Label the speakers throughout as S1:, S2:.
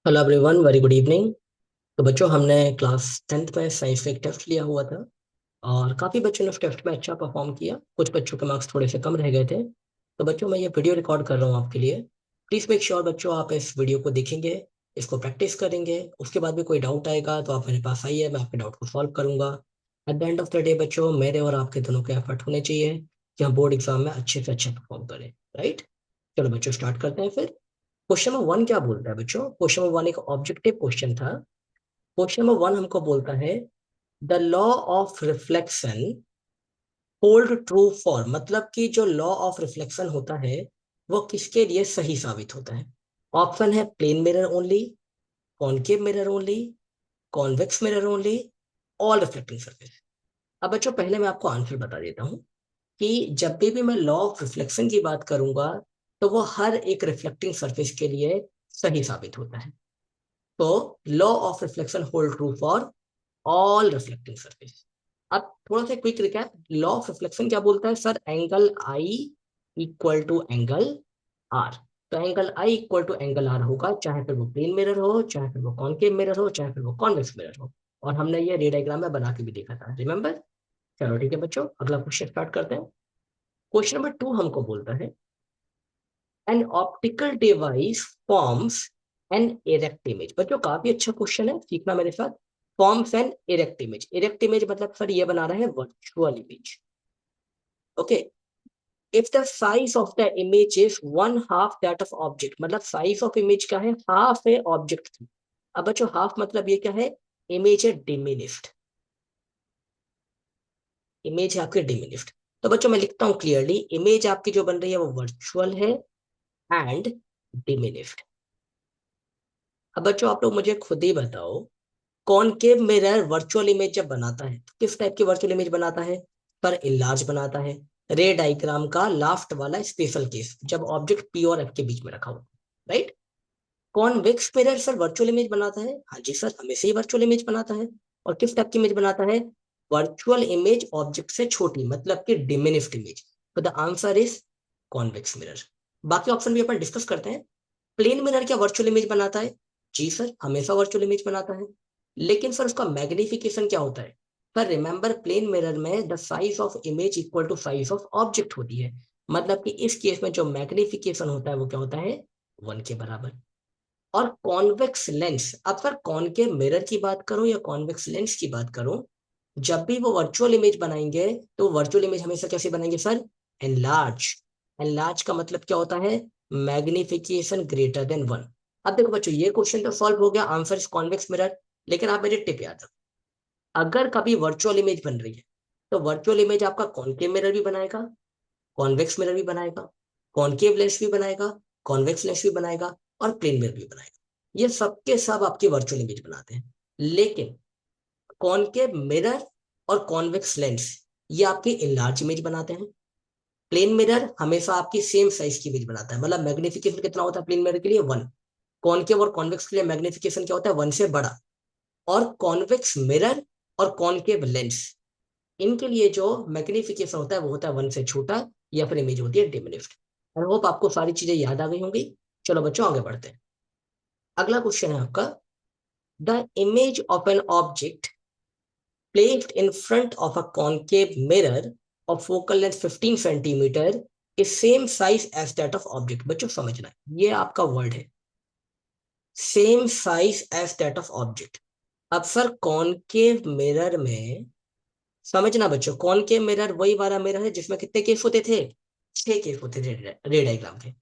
S1: Hello everyone, very good evening. तो बच्चों, हमने क्लास 10th में साइंस का एक टेस्ट लिया हुआ था और काफ़ी बच्चों ने उस टेस्ट में अच्छा परफॉर्म किया। कुछ बच्चों के मार्क्स थोड़े से कम रह गए थे। तो बच्चों, मैं ये वीडियो रिकॉर्ड कर रहा हूँ आपके लिए। प्लीज़ मेक श्योर बच्चों, आप इस वीडियो को देखेंगे, इसको प्रैक्टिस करेंगे। उसके बाद भी कोई डाउट आएगा तो आप मेरे पास आइए, मैं आपके डाउट को सॉल्व करूंगा। At the end of the day बच्चों, मेरे और आपके दोनों के एफर्ट होने चाहिए कि हम बोर्ड एग्जाम में अच्छे से अच्छा परफॉर्म करें। राइट? चलो बच्चों, स्टार्ट करते हैं फिर। क्वेश्चन नंबर 1 क्या बोलता है बच्चों? क्वेश्चन नंबर 1 एक ऑब्जेक्टिव क्वेश्चन था। क्वेश्चन नंबर 1 हमको बोलता है the law of reflection hold true for, मतलब कि जो लॉ ऑफ रिफ्लेक्शन होता है वो किसके लिए सही साबित होता है? ऑप्शन है plane mirror only, concave mirror only, convex mirror only, all reflecting surface. अब बच्चों, पहले मैं आपको आंसर बता देता हूँ कि जब भी मैं लॉ ऑफ रिफ्लेक्शन की बात करूंगा तो वो हर एक रिफ्लेक्टिंग सरफेस के लिए सही साबित होता है। तो law of reflection hold true for all reflecting surface. अब थोड़ा सा quick recap, law of reflection क्या बोलता है sir? Angle i equal to angle r. तो angle i equal to angle r होगा, चाहे फिर वो प्लेन मिरर हो, चाहे फिर वो कॉनकेव मिरर हो, चाहे फिर वो कॉन्वेक्स मिरर हो। और हमने ये रे डायग्राम में बना के भी देखा था, रिमेंबर? चलो ठीक है बच्चों, अगला क्वेश्चन स्टार्ट करते हैं। क्वेश्चन नंबर 2 हमको बोलता है an optical device forms an erect image. बच्चों, काफी अच्छा क्वेश्चन है, सीखना मेरे साथ। Forms an erect image. Erect image मतलब सर ये बना रहा है virtual image. Okay. If the size of the image is one half that of object, मतलब साइज ऑफ इमेज क्या है? हाफ है ऑब्जेक्ट की। अब बच्चों, हाफ मतलब ये क्या है? इमेज है डिमिनिश्ड। इमेज है आपकी डिमिनिश्ड। तो बच्चों, मैं लिखता हूं क्लियरली, इमेज आपकी जो बन रही है वो वर्चुअल है एंड डिमिनिश्ड। अब बच्चों, आप लोग मुझे खुद ही बताओ, कॉनकेव मिरर वर्चुअल इमेज जब बनाता है तो किस टाइप की वर्चुअल इमेज बनाता है? पर इनलार्ज बनाता है। रे डायग्राम का लास्ट वाला स्पेशल केस, जब ऑब्जेक्ट पी और एफ के बीच में रखा हो। Right? Convex mirror sir virtual image बनाता है? हाँ जी सर, हमेशा ही वर्चुअल इमेज बनाता है। और किस टाइप की इमेज बनाता है? वर्चुअल इमेज ऑब्जेक्ट से छोटी, मतलब कि डिमिनिश्ड इमेज। तो the answer is convex mirror. बाकी ऑप्शन भी अपन डिस्कस करते हैं। प्लेन मिरर क्या वर्चुअल इमेज बनाता है? जी सर, हमेशा वर्चुअल इमेज बनाता है। लेकिन सर उसका मैग्निफिकेशन क्या होता है? सर रिमेंबर, प्लेन मिरर में the size of image equal to size of object होती है। मतलब कि इस केस में जो मैग्निफिकेशन होता है वो क्या होता है? 1 के बराबर। और कॉन्वेक्स लेंस, अब सर कॉनकेव मिरर की बात करूं या कॉन्वेक्स लेंस की बात करूं, जब भी वो वर्चुअल इमेज बनाएंगे तो वर्चुअल इमेज हमेशा कैसे बनाएंगे सर? एनलार्ज। एनलार्ज का मतलब क्या होता है? Magnification greater than 1। अब देखो बच्चों, ये क्वेश्चन तो सॉल्व हो गया, आंसर इज कॉन्वेक्स मिरर। लेकिन आप मेरी टिप याद रखो, अगर कभी वर्चुअल इमेज बन रही है तो वर्चुअल इमेज आपका कॉनकेव मिरर भी बनाएगा, कॉन्वेक्स मिरर भी बनाएगा, कॉनकेव लेंस भी बनाएगा, कॉन्वेक्स लेंस भी बनाएगा, और प्लेन मिरर भी बनाएगा। ये सबके सब आपकी वर्चुअल इमेज बनाते हैं। लेकिन कॉनकेव मिरर और कॉन्वेक्स लेंस ये आपकी इनलार्ज इमेज बनाते हैं। प्लेन मिरर हमेशा आपकी सेम साइज की इमेज बनाता है, मतलब मैग्निफिकेशन कितना होता है प्लेन मिरर के लिए? 1। कॉनकेव और कॉन्वेक्स के लिए मैग्निफिकेशन क्या होता है? 1 से बड़ा। और कॉन्वेक्स मिरर और कॉनकेव लेंस, इनके लिए जो मैग्निफिकेशन होता है वो होता है 1 से छोटा, या फिर इमेज होती है डिमिनिश्ड। आई होप आपको सारी चीजें याद आ गई होंगी। चलो बच्चों, आगे बढ़ते हैं। अगला क्वेश्चन है आपका, the image of an object placed in front of a concave mirror of focal length 15 centimeter is same size as that of object। बच्चों समझना है, ये आपका वर्ड है, same size as that of object. अब sir concave mirror में, समझना बच्चों, कॉनकेव मिरर वही वाला मिरर है जिसमें कितने केस होते थे? 6 केस होते थे रे डायग्राम के।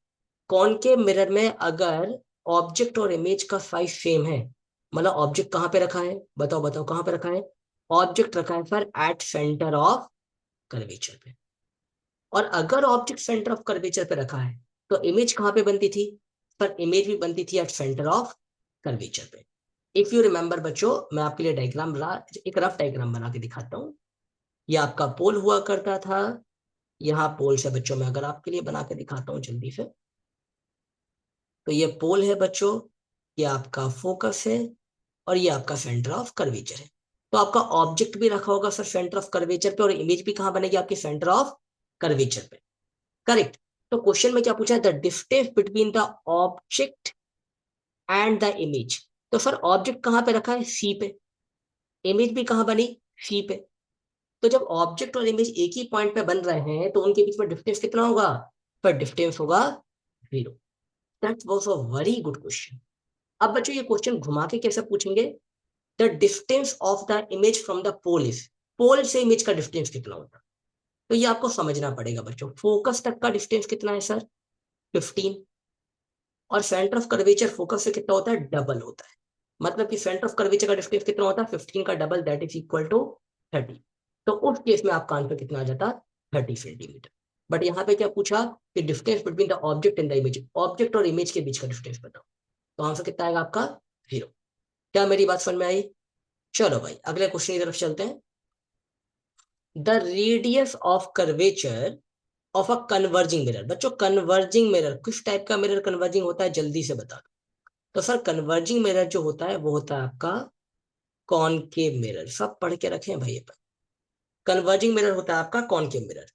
S1: कॉनकेव मिरर में अगर ऑब्जेक्ट और इमेज का साइज सेम है, मतलब ऑब्जेक्ट कहाँ पे रखा है? बताओ बताओ, कहाँ पे रखा है? ऑब्जेक्ट रखा है sir at centre of curvature पे। और अगर ऑब्जेक्ट सेंटर ऑफ कर्वेचर पे रखा है तो इमेज कहाँ पे बनती थी? पर इमेज भी बनती थी एट सेंटर ऑफ कर्वेचर पे। इफ यू रिमेंबर बच्चों, मैं आपके लिए डायग्राम एक रफ डायग्राम बना के दिखाता हूँ। ये आपका पोल हुआ करता था। यहाँ पोल से बच्चों, मैं अगर आपके लिए बना के दिखाता हूँ जल्दी से, तो ये पोल है बच्चों, ये आपका फोकस है, और ये आपका सेंटर ऑफ कर्वेचर है। तो आपका ऑब्जेक्ट भी रखा होगा सर सेंटर ऑफ कर्वेचर पे, और इमेज भी कहाँ बनेगी आपकी? सेंटर ऑफ कर्वेचर पे। करेक्ट? तो क्वेश्चन में क्या पूछा है? The distance between the object and the image. तो सर ऑब्जेक्ट कहाँ पे रखा है, सी पे, इमेज भी कहाँ बनी, सी पे। तो जब ऑब्जेक्ट और इमेज एक ही पॉइंट पे बन रहे हैं तो उनके बीच में डिस्टेंस कितना होगा, पर डिस्टेंस होगा 0। That was a very good question. अब बच्चों ये क्वेश्चन घुमा के कैसे पूछेंगे, the distance of the image from the pole is, pole से इमेज का डिस्टेंस कितना होता है। तो ये आपको समझना पड़ेगा बच्चों, फोकस तक का डिस्टेंस कितना है सर, 15। और सेंटर ऑफ कर्वेचर फोकस से कितना होता है, डबल होता है। मतलब कि सेंटर ऑफ कर्वेचर का डिस्टेंस कितना होता है, 15 का double, that is equal to 30। तो उस केस में आपका आंसर कितना आ जाता, 30 सेंटीमीटर। बट यहाँ पे क्या पूछा कि distance between the object and the image, object और इमेज के बीच का डिस्टेंस बताओ। तो आंसर कितना आएगा आपका, 0। क्या मेरी बात समझ में आई। चलो भाई अगले क्वेश्चन की तरफ चलते हैं। The radius of curvature of a converging mirror. बच्चों कन्वर्जिंग मिरर किस टाइप का मिरर कन्वर्जिंग होता है, जल्दी से बता दो। तो सर कन्वर्जिंग मिरर जो होता है वो होता है आपका कॉनकेव मिरर। सब पढ़ के रखें भाई अपन। कन्वर्जिंग मिरर होता है आपका कॉनकेव मिरर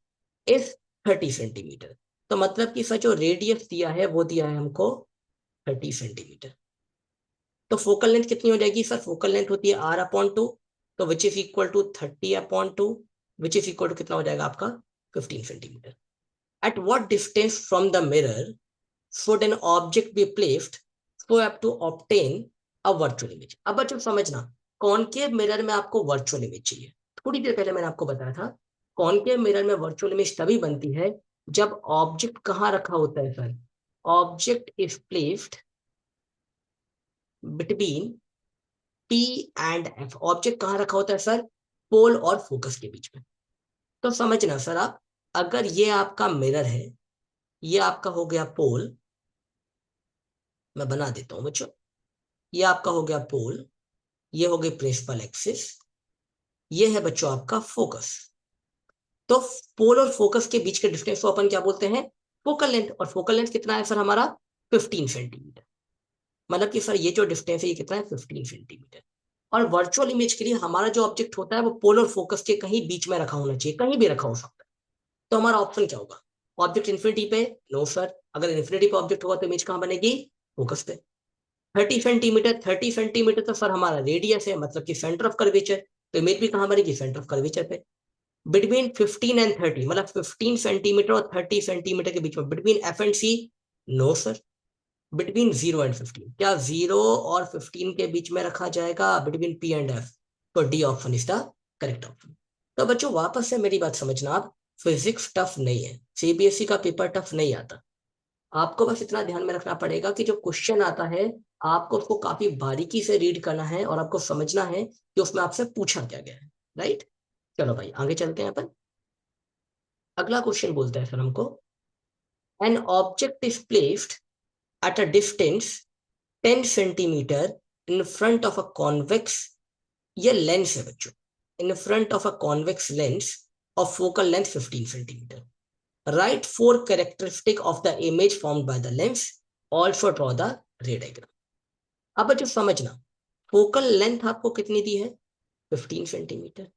S1: इस 30 सेंटीमीटर। तो मतलब कि सर जो रेडियस दिया है वो दिया है हमको 30 सेंटीमीटर। तो फोकल लेंथ कितनी हो जाएगी सर, फोकल लेंथ होती है r/2, तो which is equal to 30/2, which is equal to कितना हो जाएगा आपका 15 centimetre. At what distance from the mirror should an object be placed so as to obtain a virtual image। अब बच्चों समझना, कॉनकेव मिरर में आपको वर्चुअल इमेज चाहिए। थोड़ी देर पहले मैंने आपको बताया था कॉनकेव मिरर में वर्चुअल इमेज तभी बनती है जब ऑब्जेक्ट कहाँ रखा होता है sir, object is placed between T and F. Object कहाँ रखा होता है सर, पोल और फोकस के बीच में। तो समझना सर आप, अगर ये आपका मिरर है, ये आपका हो गया पोल, मैं बना देता हूं बच्चों, ये आपका हो गया पोल, ये हो गई प्रिंसिपल एक्सिस, ये है बच्चों आपका फोकस। तो पोल और फोकस के बीच के डिस्टेंस को अपन क्या बोलते हैं, फोकल लेंथ। और फोकल लेंथ कितना है सर हमारा, 15 सेंटीमीटर। मतलब कि सर ये जो डिस्टेंस है ये कितना है, 15 सेंटीमीटर। और वर्चुअल इमेज के लिए हमारा जो ऑब्जेक्ट होता है वो पोल और फोकस के कहीं बीच में रखा होना चाहिए, कहीं भी रखा हो सकता है। तो हमारा ऑप्शन क्या होगा, ऑब्जेक्ट इन्फिनिटी पे, नो सर। अगर इन्फिनिटी पे ऑब्जेक्ट होगा तो इमेज कहाँ बनेगी, फोकस पे। 30 सेंटीमीटर, 30 सेंटीमीटर तो सर हमारा रेडियस है, मतलब कि सेंटर ऑफ कर्वेचर। तो इमेज भी कहाँ बनेगी, सेंटर ऑफ कर्वेचर पे। बिटवीन 15 एंड 30, मतलब 15 सेंटीमीटर और 30 सेंटीमीटर के बीच में, between F and C, no sir. Between 0 and 15, क्या 0 और 15 के बीच में रखा जाएगा, बिटवीन पी एंड एफ। तो D option is the correct option. तो बच्चों वापस से मेरी बात समझना आप, फिजिक्स टफ नहीं है, सीबीएसई का पेपर टफ नहीं आता। आपको बस इतना ध्यान में रखना पड़ेगा कि जो क्वेश्चन आता है आपको उसको काफी बारीकी से रीड करना है और आपको समझना है कि उसमें आपसे पूछा क्या गया है, राइट। चलो भाई आगे चलते हैं अपन। अगला क्वेश्चन बोलता है सर हमको, N object is placed at a distance 10 centimetre in front of a convex, ये लेंस है बच्चों, इन front of a convex lens of focal length 15 centimetre. Write 4 characteristic of the image formed by the lens. Also draw the ray diagram। अब बच्चों समझना, focal length आपको कितनी दी है, 15 centimetre.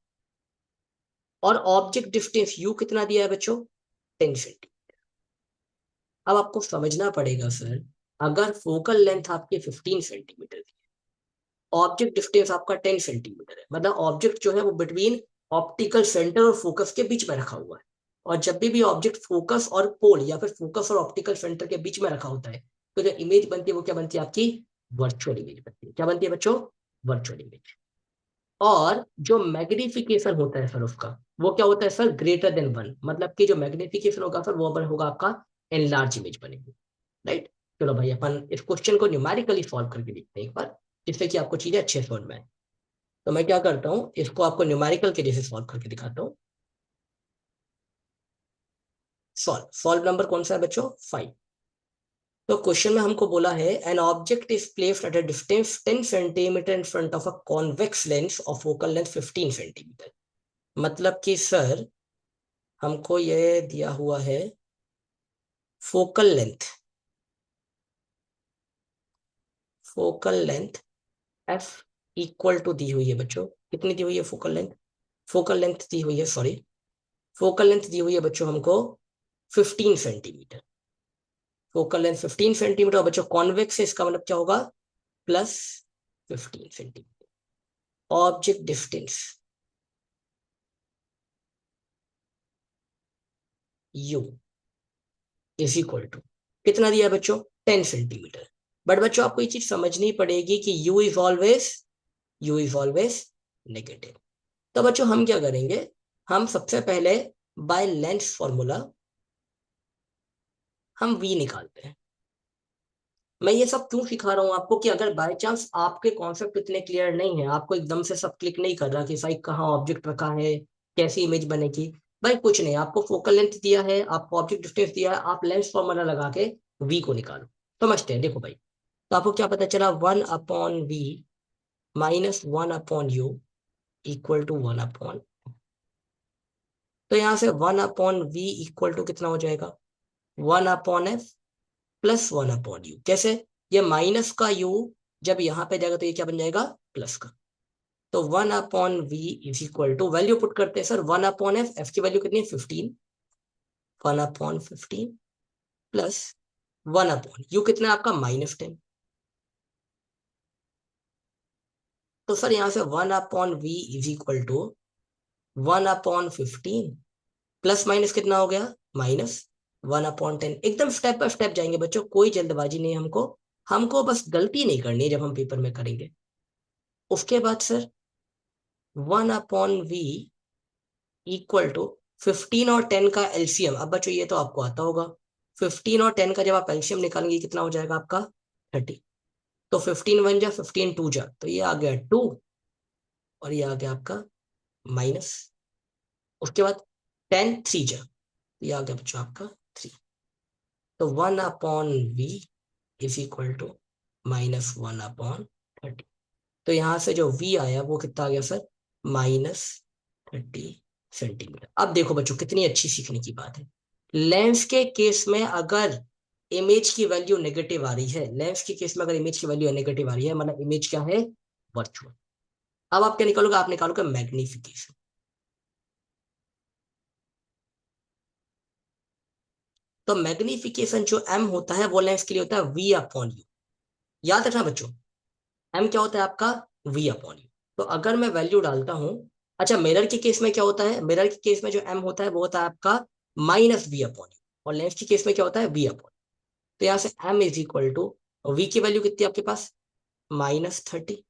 S1: और ऑब्जेक्ट डिस्टेंस यू कितना दिया है बच्चों, 10 सेंटीमीटर। अब आपको समझना पड़ेगा सर, अगर फोकल लेंथ आपकी 15 सेंटीमीटर की, ऑब्जेक्ट डिस्टेंस आपका 10 सेंटीमीटर है, मतलब ऑब्जेक्ट जो है वो बिटवीन ऑप्टिकल सेंटर और फोकस के बीच में रखा हुआ है। और जब भी ऑब्जेक्ट फोकस और पोल या फिर फोकस और ऑप्टिकल सेंटर के बीच में रखा होता है तो जो इमेज बनती है वो क्या बनती है आपकी, वर्चुअल इमेज बनती है। क्या बनती है बच्चों, वर्चुअल इमेज। और जो मैग्निफिकेशन होता है सर उसका, वो क्या होता है सर, ग्रेटर देन 1। मतलब कि जो मैग्निफिकेशन होगा सर वो होगा आपका एनलार्ज इमेज बनेगी, राइट। चलो भाई अपन इस क्वेश्चन को न्यूमेरिकली सॉल्व करके देखते हैं एक बार, जिससे कि आपको चीजें अच्छे से समझ में आए। तो मैं क्या करता हूँ, इसको आपको न्यूमेरिकल के जैसे सॉल्व करके दिखाता हूँ। सॉल्व नंबर कौन सा है बच्चों, 5। तो क्वेश्चन में हमको बोला है, an object is placed at a distance 10 centimetre in front of a convex lens of focal length 15 centimetre. मतलब कि सर हमको ये दिया हुआ है focal length, focal length F equal to दी हुई है बच्चों, कितनी दी हुई है फोकल लेंथ, फोकल लेंथ दी हुई है, सॉरी, फोकल लेंथ दी हुई है बच्चों हमको 15 सेंटीमीटर। फोकल लेंथ 15 सेंटीमीटर, बच्चों कॉन्वेक्स है, इसका मतलब क्या होगा, plus 15 centimetre. Object distance U is equal to कितना दिया बच्चों, 10 सेंटीमीटर। बट बच्चों आपको ये चीज समझनी पड़ेगी कि यू इज ऑलवेज नेगेटिव। तो बच्चों हम क्या करेंगे, हम सबसे पहले बाय लेंस फॉर्मूला हम वी निकालते हैं। मैं ये सब क्यों सिखा रहा हूँ आपको, कि अगर बाय चांस आपके कॉन्सेप्ट इतने क्लियर नहीं है, आपको एकदम से सब क्लिक नहीं कर रहा कि भाई कहाँ ऑब्जेक्ट रखा है, कैसी इमेज बनेगी। भाई कुछ नहीं, आपको फोकल लेंथ दिया है, आपको ऑब्जेक्ट डिस्टेंस दिया है, आप लेंस फॉर्मूला लगा के वी को निकालो। समझते हैं, देखो भाई। तो आपको क्या पता चला, 1/v minus 1/u equal to 1/। तो यहाँ से 1/v इक्वल टू कितना हो जाएगा, 1/f प्लस 1/u। कैसे, ये माइनस का u जब यहाँ पे जाएगा तो ये क्या बन जाएगा, प्लस का। तो 1/v is equal to, value put करते हैं सर, 1/f, f की वैल्यू कितनी है 15, 1/15 प्लस 1/u कितना है आपका -10। तो सर यहाँ से 1/v is equal to 1/15 plus minus कितना हो गया, -1/10। एकदम स्टेप बाय स्टेप जाएंगे बच्चों, कोई जल्दबाजी नहीं है हमको, हमको बस गलती नहीं करनी है जब हम पेपर में करेंगे। उसके बाद सर 1/v इक्वल टू 15 और 10 का एलसीएम। अब बच्चों ये तो आपको आता होगा, 15 और 10 का जब आप एलसीएम निकालेंगे कितना हो जाएगा आपका 30। तो 15 1 जा, 15 2 जा, तो ये आ गया 2 और ये आ गया आपका माइनस। उसके बाद 10 3 जा, ये आ गया बच्चों आपका 3। तो 1/v इज इक्वल टू -1/30। तो यहां से जो v आया वो कितना आ गया सर, -30 सेंटीमीटर। अब देखो बच्चों कितनी अच्छी सीखने की बात है। लेंस के केस में अगर इमेज की वैल्यू नेगेटिव आ रही है, लेंस के केस में अगर इमेज की वैल्यू नेगेटिव आ रही है, मतलब इमेज क्या है, वर्चुअल। अब आप क्या निकालोगे, आप निकालोगे मैग्निफिकेशन। तो मैग्निफिकेशन जो m होता है वो लेंस के लिए होता है v/u। याद रखना बच्चों, m क्या होता है आपका, v/u। तो अगर मैं वैल्यू डालता हूं, अच्छा मिरर के केस में क्या होता है, मिरर के केस में जो m होता है वो होता है आपका -v/u, और लेंस के केस में क्या होता है, v/u। तो यहाँ से m is equal to, v की वैल्यू कितनी है आपके पास, -30,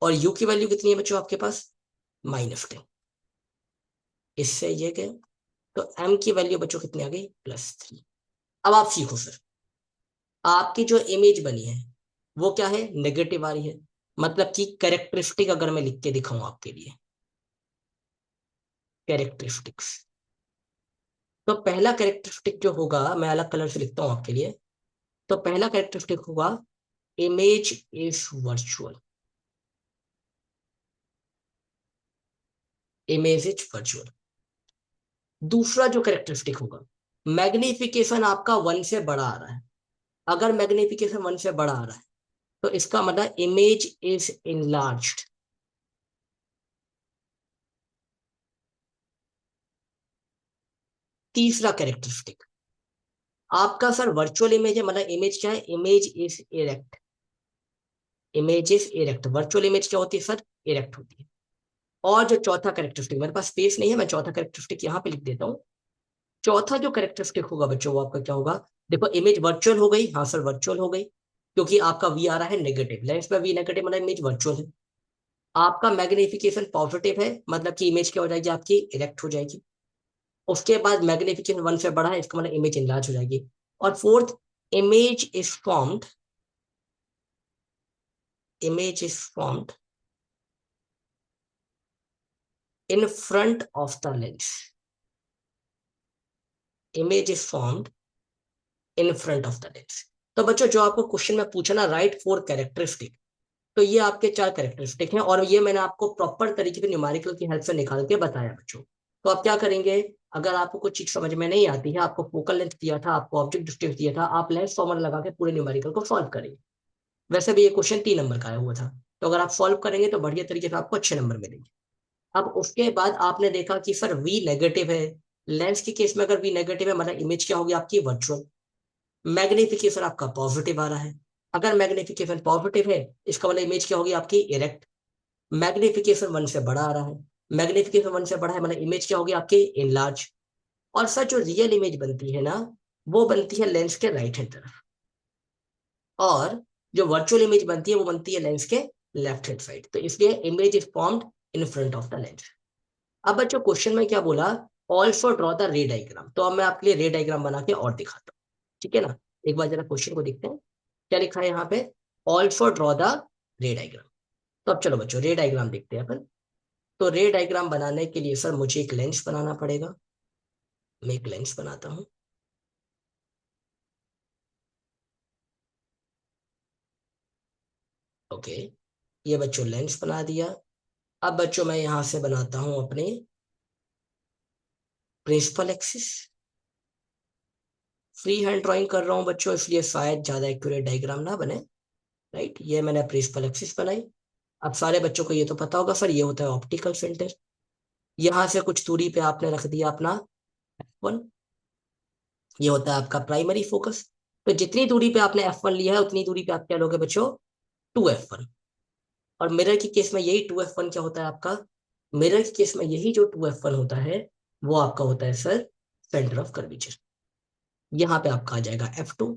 S1: और u की वैल्यू कितनी है बच्चों आपके पास, -10। इससे ये गया, तो m की वैल्यू बच्चों कितनी आ गई, +3। अब आप सीखो सर, आपकी जो इमेज बनी है वो क्या है, नेगेटिव आ रही है। मतलब कि कैरेक्टरिस्टिक अगर मैं लिख के दिखाऊं आपके लिए, कैरेक्टरिस्टिक्स, तो पहला कैरेक्टरिस्टिक जो होगा, मैं अलग कलर से लिखता हूं आपके लिए। तो पहला कैरेक्टरिस्टिक होगा, image is virtual, image is virtual. दूसरा जो कैरेक्टरिस्टिक होगा, मैग्निफिकेशन आपका 1 से बड़ा आ रहा है। अगर मैग्निफिकेशन 1 से बड़ा आ रहा है तो इसका मतलब इमेज इज इनलार्ज्ड। तीसरा कैरेक्टरिस्टिक आपका सर वर्चुअल इमेज है, मतलब इमेज क्या है, image is erect, image is erect. Virtual image क्या होती है सर, इरेक्ट होती है। और जो चौथा कैरेक्टरिस्टिक, मेरे पास स्पेस नहीं है, मैं चौथा कैरेक्टरिस्टिक यहाँ पे लिख देता हूँ। चौथा जो कैरेक्टरिस्टिक होगा बच्चों वो आपका क्या होगा, देखो इमेज वर्चुअल हो गई, हाँ सर वर्चुअल हो गई, क्योंकि आपका वी आ रहा है नेगेटिव, लेंस में वी नेगेटिव मतलब इमेज वर्चुअल है। आपका मैग्निफिकेशन पॉजिटिव है, मतलब कि इमेज क्या हो जाएगी आपकी, इरेक्ट हो जाएगी। उसके बाद मैग्निफिकेशन 1 से बड़ा है, इसका मतलब इमेज इनलार्ज हो जाएगी। और fourth, image is formed, image is formed in front of the lens, image is formed in front of the lens. तो बच्चों जो आपको क्वेश्चन में पूछा ना, राइट 4 कैरेक्टरिस्टिक, तो ये आपके 4 कैरेक्टरिस्टिक हैं, और ये मैंने आपको प्रॉपर तरीके से न्यूमेरिकल की हेल्प से निकाल के बताया बच्चों। तो आप क्या करेंगे, अगर आपको कुछ चीज समझ में नहीं आती है, आपको फोकल लेंथ दिया था, आपको ऑब्जेक्ट डिस्टेंस दिया था, आप लेंस फॉर्मूला लगा के पूरे न्यूमेरिकल को सॉल्व करेंगे। वैसे भी ये क्वेश्चन 3 नंबर का आया हुआ था, तो अगर आप सॉल्व करेंगे तो बढ़िया तरीके से आपको अच्छे नंबर मिलेंगे। अब उसके बाद आपने देखा कि सर वी नेगेटिव है, लेंस के केस में अगर वी नेगेटिव है मतलब इमेज क्या होगी आपकी, वर्चुअल। मैग्निफिकेशन आपका पॉजिटिव आ रहा है, अगर मैग्निफिकेशन पॉजिटिव है, इसका मतलब इमेज क्या होगी आपकी, इरेक्ट। मैग्निफिकेशन 1 से बड़ा आ रहा है, मैग्निफिकेशन 1 से बड़ा है मतलब इमेज क्या होगी आपकी, इनलार्ज। और सर जो रियल इमेज बनती है ना, वो बनती है लेंस के राइट हैंड तरफ, और जो वर्चुअल इमेज बनती है वो बनती है लेंस के लेफ्ट हैंड साइड। तो इसलिए image is formed in front of the lens. अब बच्चों क्वेश्चन में क्या बोला, ऑल्सो ड्रॉ द रे डायग्राम। तो अब मैं आपके लिए रे डायग्राम बना के और दिखाता हूँ, ठीक है ना। एक बार जरा क्वेश्चन को देखते हैं, क्या लिखा है यहाँ पे, ऑल्सो ड्रॉ द रे डायग्राम। तो अब चलो बच्चों रे डायग्राम देखते हैं अपन। तो रे डायग्राम बनाने के लिए सर मुझे एक लेंस बनाना पड़ेगा। मैं एक लेंस बनाता हूँ। ओके, ये बच्चों लेंस बना दिया। अब बच्चों मैं यहां से बनाता हूं अपने principal axis. Free hand drawing कर रहा हूं बच्चों, इसलिए शायद ज्यादा एक्यूरेट डायग्राम ना बने। राइट, ये मैंने प्रिंसिपल एक्सिस बनाई। अब सारे बच्चों को ये तो पता होगा सर, ये होता है ऑप्टिकल सेंटर। यहाँ से कुछ दूरी पे आपने रख दिया अपना F1, ये होता है आपका प्राइमरी फोकस। तो जितनी दूरी पे आपने F1 लिया है उतनी दूरी पे आप क्या लोगे बच्चों, 2F1। और मिरर की केस में यही 2F1 क्या होता है आपका, मिरर की केस में यही जो 2F1 होता है वो आपका होता है सर सेंटर ऑफ कर्वेचर। यहाँ पे आपका आ जाएगा F2।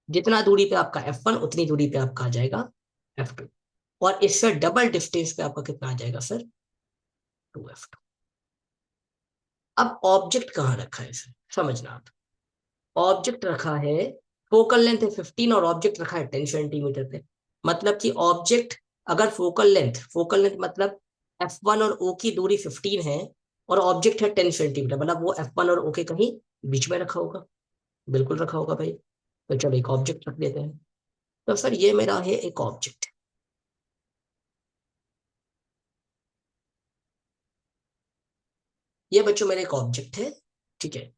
S1: जितना दूरी पे आपका F1 उतनी दूरी पे आपका आ जाएगा F2। और इससे डबल डिस्टेंस पे आपका कितना आ जाएगा सर, 2F2। अब ऑब्जेक्ट कहाँ रखा है सर, समझना आप। ऑब्जेक्ट रखा है, फोकल लेंथ है 15 और ऑब्जेक्ट रखा है 10 सेंटीमीटर पे। मतलब कि ऑब्जेक्ट, अगर फोकल लेंथ मतलब F1 और O की दूरी 15 है, और ऑब्जेक्ट है 10 सेंटीमीटर, मतलब वो F1 और O के कहीं बीच में रखा होगा। बिल्कुल रखा होगा भाई। तो चलो एक ऑब्जेक्ट रख लेते हैं। तो सर ये मेरा है एक ऑब्जेक्ट। ये बच्चों मेरा एक ऑब्जेक्ट है, ठीक है।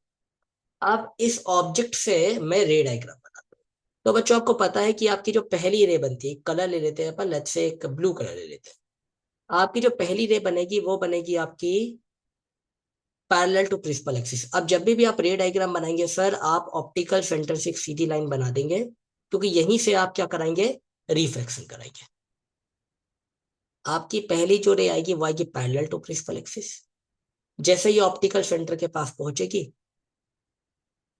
S1: अब इस ऑब्जेक्ट से मैं रे डायग्राम बनाता हूँ। तो बच्चों आपको पता है कि आपकी जो पहली रे बनती है, कलर ले लेते हैं अपन, लेट्स से एक ब्लू कलर ले लेते हैं। आपकी जो पहली रे बनेगी वो बनेगी आपकी पैरेलल टू प्रिंसिपल एक्सिस। अब जब भी आप रे डायग्राम बनाएंगे सर, आप ऑप्टिकल सेंटर से एक सीधी लाइन बना देंगे, क्योंकि यहीं से आप क्या कराएंगे, रिफ्रैक्शन कराएंगे। आपकी पहली जो रे आएगी वो आएगी पैरेलल टू प्रिंसिपल एक्सिस। जैसे ही ऑप्टिकल सेंटर के पास पहुंचेगी,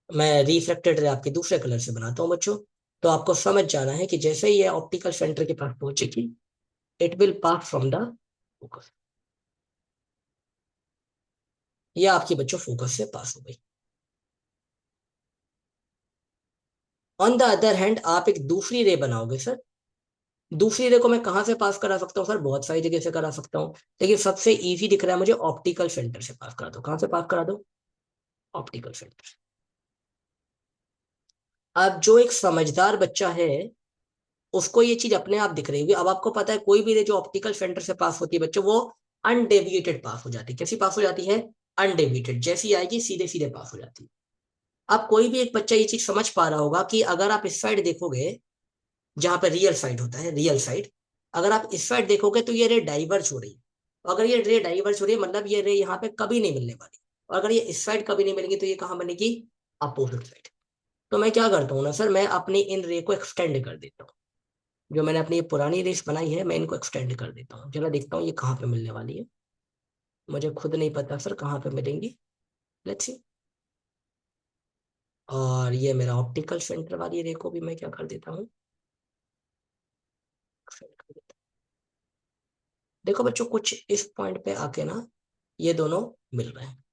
S1: मैं रिफ्लेक्टेड रे आपके दूसरे कलर से बनाता हूँ बच्चों। तो आपको समझ जाना है कि जैसे ही ये ऑप्टिकल सेंटर के पास पहुंचेगी, it will pass from the focus. ये आपकी बच्चों फोकस से पास हो गई। ऑन द अदर हैंड आप एक दूसरी रे बनाओगे सर। दूसरी रे को मैं कहाँ से पास करा सकता हूँ सर, बहुत सारी जगह से करा सकता हूँ, लेकिन सबसे इजी दिख रहा है मुझे, ऑप्टिकल सेंटर से पास करा दो। कहाँ से पास करा दो, ऑप्टिकल सेंटर। अब जो एक समझदार बच्चा है, उसको ये चीज अपने आप दिख रही होगी। अब आपको पता है कोई भी रे जो ऑप्टिकल सेंटर से पास होती है बच्चों, वो अनडेविएटेड पास हो जाती है। कैसी पास हो जाती है, अनडेविएटेड। जैसी आएगी सीधे सीधे पास हो जाती है। अब कोई भी एक बच्चा ये चीज समझ पा रहा होगा कि अगर आप इस साइड देखोगे, जहां पे रियल साइड होता है, रियल साइड, अगर आप इस साइड देखोगे तो ये रे डाइवर्ज हो रही है। और अगर ये रे डाइवर्ज हो रही है मतलब ये रे यहाँ पे कभी नहीं मिलने वाली। और अगर ये इस साइड कभी नहीं मिलेंगी तो ये कहाँ बनेगी, अपोजिट साइड। तो मैं क्या करता हूँ ना सर, मैं अपनी इन रे को एक्सटेंड कर देता हूँ। जो मैंने अपनी ये पुरानी रेस बनाई है, मैं इनको एक्सटेंड कर देता हूँ। जरा देखता हूँ ये कहाँ पे मिलने वाली है। मुझे खुद नहीं पता सर कहाँ पे मिलेंगी। Let's see. और ये मेरा ऑप्टिकल सेंटर वाली रे को भी मैं क्या कर देता हूँ, extend कर देता हूँ। देखो बच्चों कुछ इस पॉइंट पे आके ना ये दोनों मिल रहे हैं।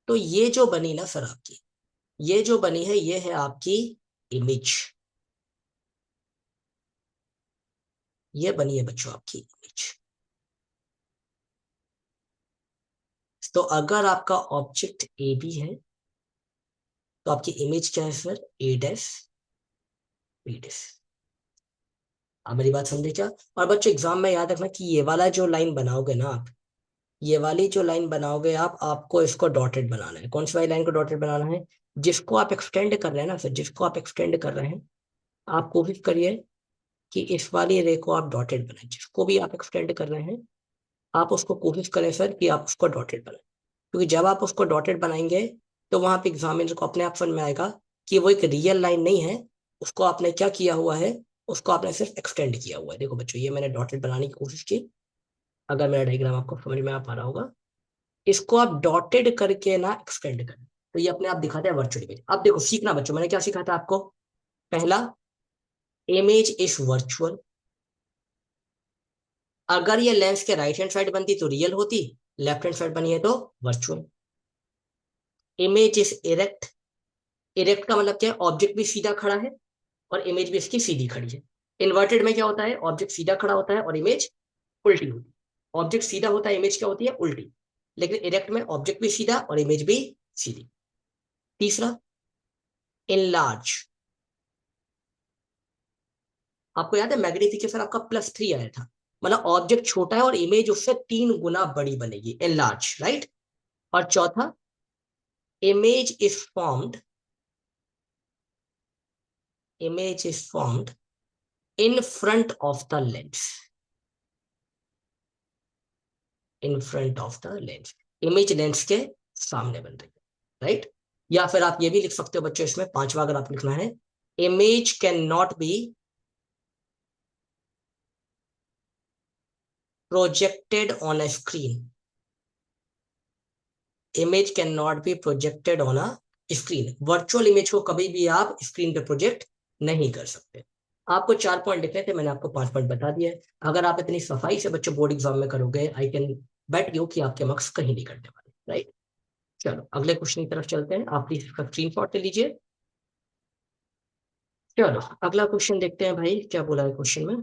S1: तो ये जो बनी ना सर आपकी, ये जो बनी है ये है आपकी इमेज। ये बनी है बच्चों आपकी इमेज। तो अगर आपका ऑब्जेक्ट ए बी है, तो आपकी इमेज क्या है सर, ए डैश बी डैश। आप मेरी बात समझे क्या। और बच्चों एग्जाम में याद रखना कि ये वाला जो लाइन बनाओगे ना आप, ये वाली जो लाइन बनाओगे आप, आपको इसको डॉटेड बनाना है। कौन सी वाली लाइन को डॉटेड बनाना है, जिसको आप एक्सटेंड कर रहे हैं ना सर, जिसको आप एक्सटेंड कर रहे हैं, आप कोशिश करिए कि इस वाली रे को आप डॉटेड बनाए। जिसको भी आप एक्सटेंड कर रहे हैं, आप उसको कोशिश करें सर कि आप उसको डॉटेड बनाए। क्योंकि जब आप उसको डॉटेड बनाएंगे तो वहां पे एग्जामिनर को अपने आप समझ में आएगा कि वो एक रियल लाइन नहीं है, उसको आपने क्या किया हुआ है, उसको आपने सिर्फ एक्सटेंड किया हुआ है। देखो बच्चों, ये मैंने डॉटेड बनाने की कोशिश की, अगर मेरा डायग्राम आपको समझ में आ पा रहा होगा। इसको आप डॉटेड करके ना एक्सटेंड करें, तो ये अपने आप दिखाते हैं वर्चुअल इमेज। अब देखो सीखना बच्चों, मैंने क्या सिखाया था आपको, पहला, इमेज इज वर्चुअल। अगर ये लेंस के राइट हैंड साइड बनती तो रियल होती, लेफ्ट हैंड साइड बनी है तो virtual. Image is erect. Erect का मतलब क्या है, ऑब्जेक्ट भी सीधा खड़ा है और इमेज भी इसकी सीधी खड़ी है। इन्वर्टेड में क्या होता है, ऑब्जेक्ट सीधा खड़ा होता है और इमेज उल्टी होती है। ऑब्जेक्ट सीधा होता है, इमेज क्या होती है, उल्टी। लेकिन इरेक्ट में ऑब्जेक्ट भी सीधा और इमेज भी सीधी। तीसरा, इनलार्ज। आपको याद है मैग्निफिकेशन आपका +3 आया था, मतलब ऑब्जेक्ट छोटा है और इमेज उससे 3 गुना बड़ी बनेगी, इनलार्ज, राइट। और चौथा, image is formed, image is formed in front of the lens, in front of the lens. Image lens के सामने बन रही है, राइट। या फिर आप ये भी लिख सकते हो बच्चों, इसमें पांचवा अगर आप लिखना है, image can not be projected on a screen, image can not be projected on a screen. Virtual image को कभी भी आप स्क्रीन पे प्रोजेक्ट नहीं कर सकते। आपको 4 पॉइंट लिखने थे, मैंने आपको 5 पॉइंट बता दिए। अगर आप इतनी सफाई से बच्चों बोर्ड एग्जाम में करोगे, आई कैन बेट यू कि आपके मार्क्स कहीं नहीं कटने वाले, राइट। चलो अगले क्वेश्चन की तरफ चलते हैं, आप प्लीज इसका स्क्रीनशॉट ले लीजिए। चलो अगला क्वेश्चन देखते हैं भाई, क्या बोला है क्वेश्चन में।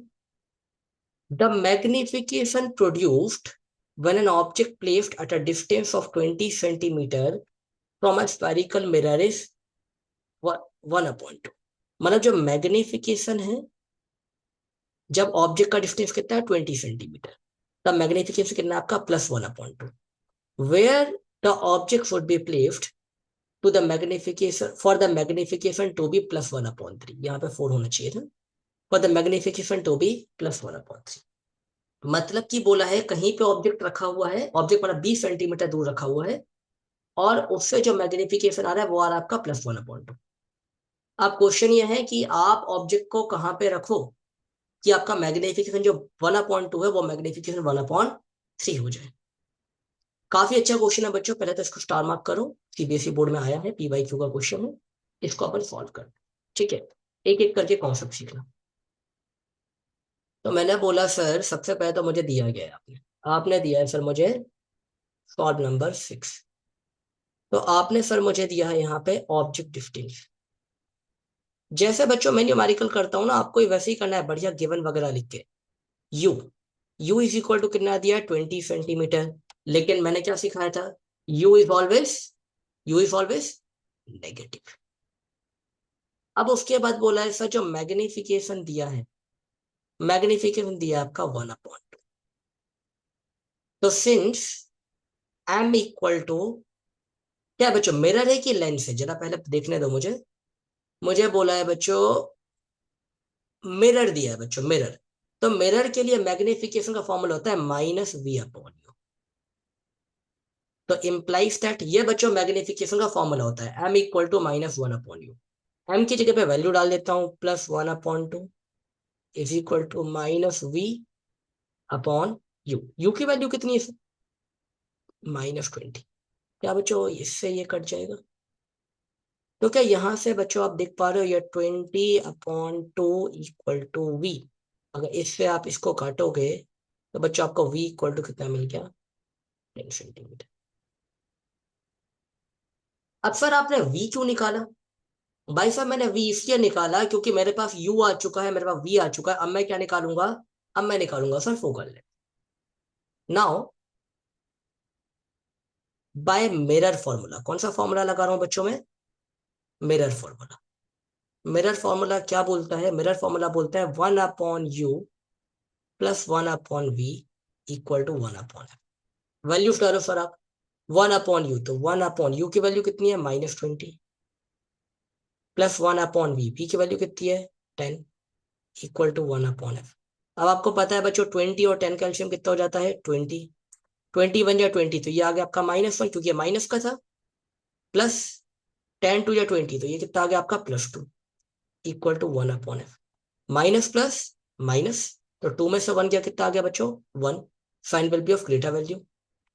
S1: The magnification produced when an object placed at a distance of 20 centimeter from a spherical mirror is 1/2। मतलब जो मैग्निफिकेशन है, जब ऑब्जेक्ट का डिस्टेंस कितना है 20 सेंटीमीटर, तब मैग्निफिकेशन कितना है आपका +1/2। Where the object would be placed to the magnification for the magnification to be +1/3। यहाँ पे 4 होना चाहिए था, for the magnification to be +1/3। मतलब कि बोला है कहीं पे ऑब्जेक्ट रखा हुआ है, ऑब्जेक्ट मतलब 20 सेंटीमीटर दूर रखा हुआ है, और उससे जो मैग्निफिकेशन आ रहा है वो आ रहा है आपका +1/2। अब क्वेश्चन ये है कि आप ऑब्जेक्ट को कहाँ पे रखो कि आपका मैग्निफिकेशन जो 1/2 है वो मैग्निफिकेशन 1/3 हो जाए। काफी अच्छा क्वेश्चन है बच्चों, पहले तो इसको स्टार मार्क करो, सीबीएसई बोर्ड में आया है, PYQ का क्वेश्चन है, इसको अपन सॉल्व कर, ठीक है। एक एक करके कॉन्सेप्ट सीखना। तो मैंने बोला सर सबसे पहले तो मुझे दिया गया है, आपने आपने दिया है सर मुझे सॉल्व नंबर 6। तो आपने सर मुझे दिया है यहाँ पे ऑब्जेक्ट डिस्टेंस। जैसे बच्चों मैं न्यूमेरिकल करता हूँ ना, आपको वैसे ही करना है, बढ़िया गिवन वगैरह लिख के। U u is equal to कितना दिया, 20 सेंटीमीटर। लेकिन मैंने क्या सिखाया था, u is always, u is always negative. अब उसके बाद बोला है सर जो मैग्निफिकेशन दिया है, मैग्निफिकेशन दिया है आपका 1/2। तो सिंस एम इक्वल टू क्या है बच्चों, मिरर है कि लेंस है, जरा पहले देखने दो मुझे। मुझे बोला है बच्चों मिरर दिया है बच्चों, मिरर। तो मिरर के लिए मैग्निफिकेशन का फॉर्मूला होता है -v/u। तो इम्प्लाइज दैट ये बच्चों मैग्निफिकेशन का फॉर्मूला होता है m equal to -1/u। m की जगह पे वैल्यू डाल देता हूँ, +1/2 is equal to -v/u। u की वैल्यू कितनी है, -20। क्या बच्चों इससे ये कट जाएगा, तो क्या यहाँ से बच्चों आप देख पा रहे हो ये 20/2 इक्वल टू v। अगर इससे आप इसको काटोगे तो बच्चों आपको v इक्वल टू कितना मिल गया, 10 सेंटीमीटर। अब सर आपने v क्यों निकाला, भाई साहब मैंने v इसलिए निकाला क्योंकि मेरे पास u आ चुका है, मेरे पास v आ चुका है। अब मैं क्या निकालूंगा, अब मैं निकालूंगा sir focal length. Now by mirror formula, कौन सा फॉर्मूला लगा रहा हूं बच्चों में, मिरर फॉर्मूला। मिरर फॉर्मूला क्या बोलता है, मिरर फॉर्मूला बोलता है 1/u +1/v equal to 1/f। Value डालो सर आप, 1/u, तो 1/u की वैल्यू कितनी है, -20, +1/v, v की वैल्यू कितनी है 10 इक्वल टू 1/f। अब आपको पता है बच्चों 20 और 10 का एलसीएम कितना हो जाता है 20। 20 बन जाए 20, तो ये आ गया आपका -1 क्योंकि ये माइनस का था, प्लस 10 टू या 20, तो ये कितना आ गया आपका +2 equal to 1/f। Minus plus minus, तो 2 में से 1 क्या, कितना आ गया बच्चों, 1। Sign will be of greater value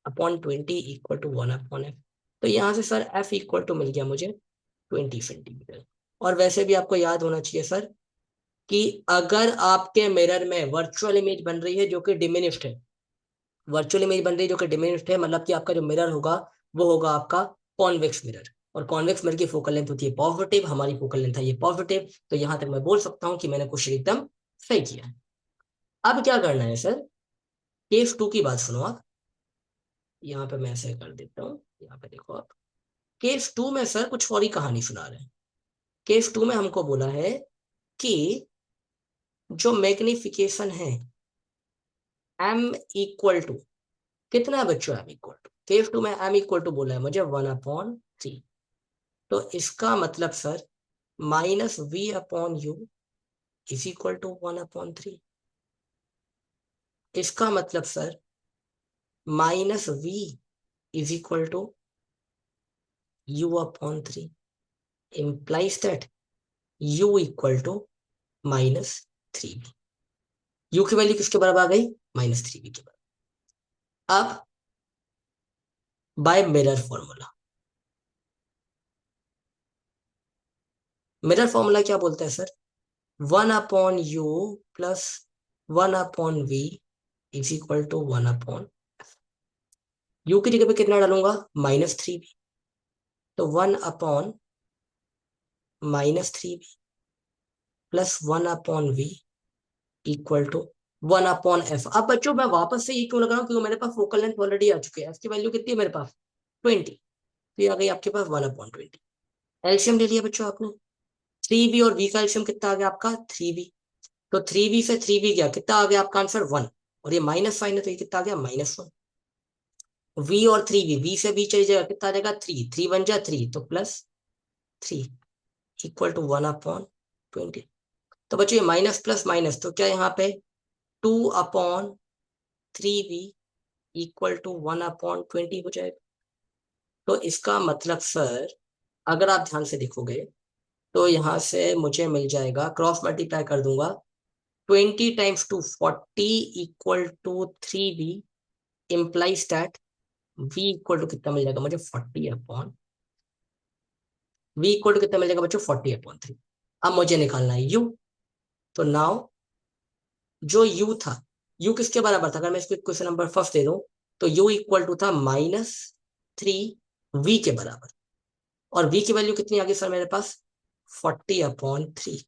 S1: upon 20 equal to 1/f। तो यहाँ से सर f इक्वल टू मिल गया मुझे 20 सेंटीमीटर। और वैसे भी आपको याद होना चाहिए सर कि अगर आपके मिरर में वर्चुअल इमेज बन रही है जो कि डिमिनिश्ड है, वर्चुअल इमेज बन रही है जो कि डिमिनिश्ड है, मतलब कि आपका जो मिरर होगा वो होगा आपका कॉन्वेक्स मिरर। और कॉन्वेक्स मिरर की फोकल लेंथ होती है पॉजिटिव, हमारी फोकल लेंथ है ये पॉजिटिव, तो यहां तक मैं बोल सकता हूं कि मैंने क्वेश्चन एकदम सही किया है। अब क्या करना है सर, केस 2 की बात सुनो आप। यहाँ पे मैं ऐसे कर देता हूँ, यहाँ पे देखो आप, केस 2 में सर कुछ और ही कहानी सुना रहे हैं। केस 2 में हमको बोला है कि जो मैग्निफिकेशन है m इक्वल टू कितना है बच्चों, m इक्वल टू, केस 2 में m इक्वल टू बोला है मुझे 1/3। तो इसका मतलब sir minus v/u is equal to 1/3। इसका मतलब sir minus v is equal to u/3 implies that u equal to -3v। u की वैल्यू किसके बराबर आ गई, -3v के बराबर। अब by mirror formula, mirror formula क्या बोलता है sir, 1/u plus 1/v is equal to 1/, u की जगह पे कितना डालूंगा, -3v, तो 1/-3v plus 1/v equal to 1/f। अब बच्चों मैं वापस से ये क्यों लगा रहा हूँ, क्योंकि मेरे पास फोकल लेंथ ऑलरेडी आ चुकी है, f की वैल्यू कितनी है मेरे पास, 20, तो ये आ गई आपके पास 1/20। एलसीएम ले लिया बच्चों आपने, 3v और v का एलसीएम कितना आ गया आपका, 3v। तो 3v से 3v गया, कितना आ गया आपका आंसर, 1। और ये माइनस साइन है तो ये कितना आ गया, -1। v और 3v, v से v चली जाएगा, कितना आ जाएगा, 3, 3 बन जाए 3, तो +3 इक्वल टू 1/20। तो बच्चों ये माइनस प्लस माइनस, तो क्या यहाँ पे 2/3v इक्वल टू 1/20 हो जाएगा। तो इसका मतलब सर अगर आप ध्यान से देखोगे तो यहाँ से मुझे मिल जाएगा, क्रॉस मल्टीप्लाई कर दूंगा, 20 times 2 40 equal to 3v implies that v equal to कितना मिल जाएगा मुझे, 40/, v इक्वल टू कितना मिल जाएगा बच्चों, 40/3। अब मुझे निकालना है u। तो नाउ जो u था, u किसके बराबर था, अगर मैं इसको क्वेश्चन नंबर फर्स्ट दे दूं तो u इक्वल टू था -3v के बराबर। और v की वैल्यू कितनी आ गई सर मेरे पास, 40/3।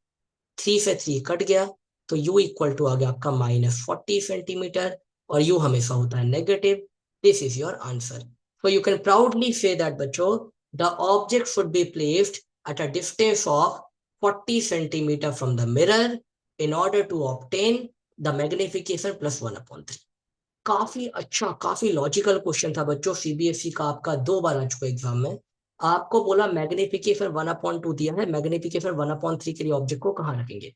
S1: 3 से 3 कट गया, तो u इक्वल टू आ गया आपका -40 सेंटीमीटर, और u हमेशा होता है negative. This is your answer. So you can proudly say that बच्चों the object should be placed at a distance of 40 centimeter from the mirror in order to obtain the magnification plus 1/3। काफी अच्छा, काफी logical question था बच्चों, CBSE का आपका 2 बार आ चुका exam में। आपको बोला मैग्निफिकेशन 1/2 दिया है, मैग्निफिकेशन 1/3 के लिए ऑब्जेक्ट को कहाँ रखेंगे।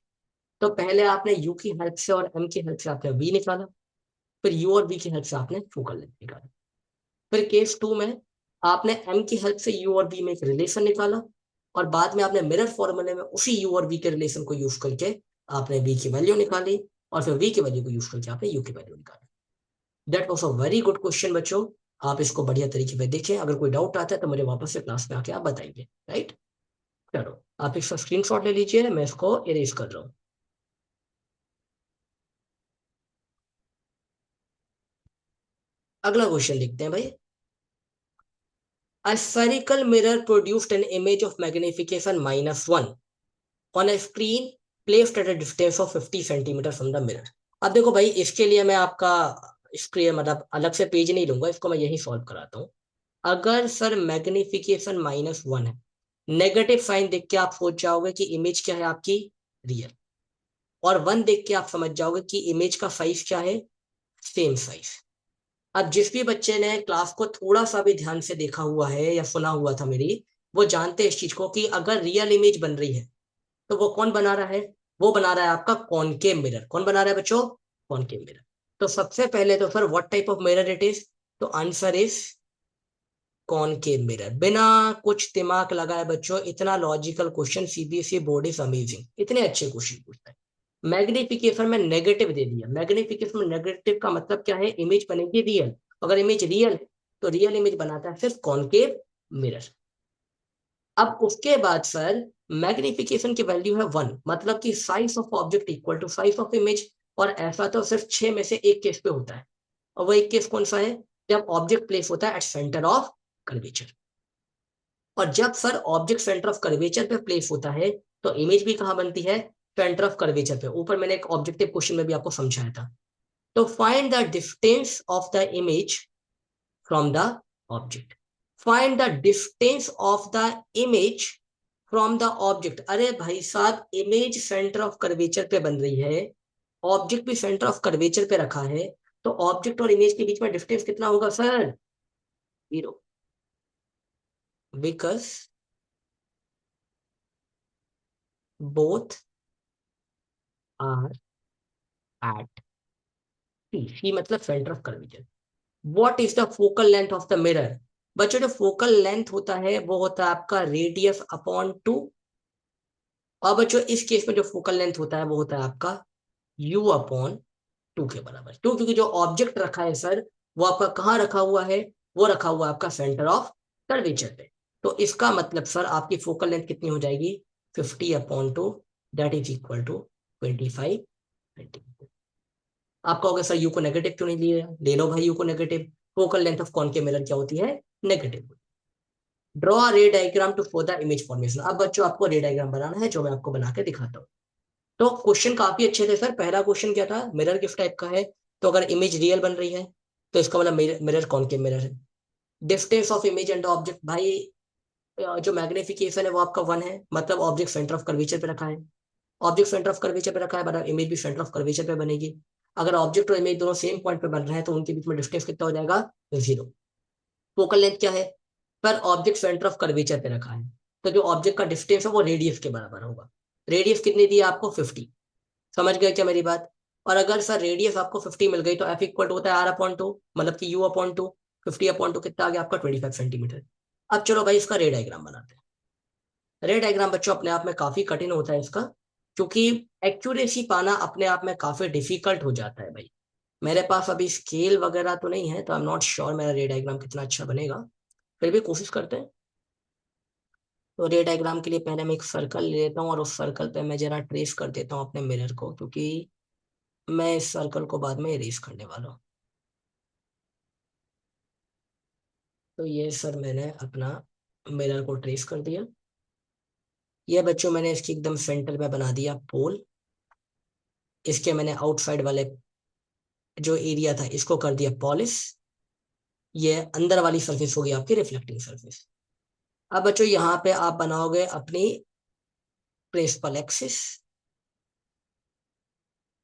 S1: तो पहले आपने यू की हेल्प से और एम की हेल्प से आपने वी निकाला, फिर यू और वी की हेल्प से आपने फोकल लेंथ निकाला, फिर केस 2 में आपने एम की हेल्प से यू और वी में एक रिलेशन निकाला, और बाद में आपने मिरर फॉर्मूले में उसी यू और वी के रिलेशन को यूज करके आपने वी की वैल्यू निकाली, और फिर वी की वैल्यू को यूज करके आपने यू की वैल्यू निकाली। That was a very good question बच्चों, आप इसको बढ़िया तरीके से देखें। अगर कोई डाउट आता है तो मुझे वापस से क्लास में आके आप बताएंगे, राइट। चलो आप इसका स्क्रीनशॉट ले लीजिए, मैं इसको इरेज कर रहा हूँ। अगला क्वेश्चन देखते हैं भाई। A spherical mirror produced an image of magnification -1 on a screen placed at a distance of 50 centimeter from the mirror। अब देखो भाई, इसके लिए मैं आपका स्क्रीन मतलब अलग से पेज नहीं लूंगा, इसको मैं यही सॉल्व कराता हूँ। अगर सर मैग्निफिकेशन -1 है, नेगेटिव साइन देख के आप सोच जाओगे कि इमेज क्या है आपकी, रियल। और 1 देख के आप समझ जाओगे कि इमेज का साइज क्या है, सेम साइज। अब जिस भी बच्चे ने क्लास को थोड़ा सा भी ध्यान से देखा हुआ है या सुना हुआ था मेरी, वो जानते हैं इस चीज को कि अगर रियल इमेज बन रही है तो वो कौन बना रहा है, वो बना रहा है आपका कॉनकेव मिरर। कौन बना रहा है बच्चों, कॉनकेव मिरर। तो सबसे पहले तो फिर what type of mirror it is, तो आंसर इज कॉनकेव मिरर। बिना कुछ दिमाग लगाए बच्चों, इतना logical question CBSE board is amazing, इतने अच्छे क्वेश्चन पूछता है। मैग्निफिकेशन में नेगेटिव दे दिया। मैग्निफिकेशन में नेगेटिव का मतलब क्या है? इमेज बनेगी रियल। अगर इमेज रियल तो रियल इमेज बनाता है सिर्फ कॉनकेव मिरर। अब उसके बाद सर मैग्निफिकेशन की वैल्यू है 1, मतलब कि size of object equal to size of image. और ऐसा तो सिर्फ 6 में से एक केस पे होता है, और वो एक केस कौन सा है? जब ऑब्जेक्ट प्लेस होता है एट सेंटर ऑफ कर्वेचर। और जब sir object centre of curvature पे प्लेस होता है तो इमेज भी कहाँ बनती है? सेंटर ऑफ कर्वेचर पे। ऊपर मैंने एक ऑब्जेक्टिव क्वेश्चन में भी आपको समझाया था। तो find the distance of the image from the object. Find the distance of the image from the object. अरे भाई साहब, इमेज सेंटर ऑफ कर्वेचर पे बन रही है, ऑब्जेक्ट भी सेंटर ऑफ कर्वेचर पे रखा है, तो ऑब्जेक्ट और इमेज के बीच में डिस्टेंस कितना होगा sir? 0। Because both are at C. C मतलब centre of curvature. What is the focal length of the mirror? बच्चों, जो फोकल लेंथ होता है वो होता है आपका रेडियस अपॉन 2। और बच्चों इस केस में जो फोकल लेंथ होता है वो होता है आपका u अपॉन 2 के बराबर। क्यों? क्योंकि जो ऑब्जेक्ट रखा है सर वो आपका कहाँ रखा हुआ है? वो रखा हुआ है आपका सेंटर ऑफ कर्वेचर पे। तो इसका मतलब सर आपकी फोकल लेंथ कितनी हो जाएगी? 50 upon 2, that is equal to 25 centimetre. आप कहोगे सर यू को नेगेटिव क्यों नहीं लिए? ले लो भाई यू को negative. Focal length of concave mirror क्या होती है? Negative. Draw ray diagram to for the image formation. अब बच्चों आपको रे डायग्राम बनाना है, जो मैं आपको बना के दिखाता हूँ। तो क्वेश्चन काफी अच्छे थे सर। पहला क्वेश्चन क्या था? मिरर किस टाइप का है? तो अगर इमेज रियल बन रही है तो इसका मतलब मिरर कॉनकेव मिरर है। Distance of image and object, भाई जो मैग्निफिकेशन है वो आपका 1 है, मतलब ऑब्जेक्ट सेंटर ऑफ कर्वेचर पे रखा है। ऑब्जेक्ट सेंटर ऑफ कर्वेचर पे रखा है, मतलब इमेज भी सेंटर ऑफ कर्वेचर पे बनेगी। अगर ऑब्जेक्ट और इमेज दोनों सेम पॉइंट पे बन रहे हैं तो उनके बीच में डिस्टेंस कितना हो जाएगा? 0। फोकल लेंथ क्या है? पर ऑब्जेक्ट सेंटर ऑफ कर्वेचर पे रखा है, तो जो ऑब्जेक्ट का डिस्टेंस है वो रेडियस के बराबर होगा। रेडियस कितनी दी है आपको? 50। समझ गए क्या मेरी बात? और अगर सर रेडियस आपको 50 मिल गई तो एफ इक्वल टू होता है आर अपॉन 2, मतलब कि यू अपॉन 2। 50 अपॉन 2 कितना आ गया आपका? 25 सेंटीमीटर। अब चलो भाई इसका रे डायग्राम बनाते हैं। रे डायग्राम बच्चों अपने आप में काफी कठिन होता है इसका, क्योंकि एक्यूरेसी पाना अपने आप में काफी डिफिकल्ट हो जाता है भाई। मेरे पास अभी स्केल वगैरह तो नहीं है, तो आई एम नॉट श्योर मेरा रे डायग्राम कितना अच्छा बनेगा। फिर भी कोशिश करते हैं। तो रे डायग्राम के लिए पहले मैं एक सर्कल ले लेता हूँ और उस सर्कल पे मैं जरा ट्रेस कर देता हूँ अपने मिरर को, क्योंकि मैं इस सर्कल को बाद में इरेज करने वाला हूँ। तो ये सर मैंने अपना मिरर को ट्रेस कर दिया। ये बच्चों मैंने इसकी एकदम सेंटर में बना दिया पोल। इसके मैंने आउटसाइड वाले जो एरिया था इसको कर दिया पॉलिश। ये अंदर वाली सरफेस होगी आपकी रिफ्लेक्टिंग सरफेस। अब बच्चों यहाँ पे आप बनाओगे अपनी प्रिंसिपल एक्सिस।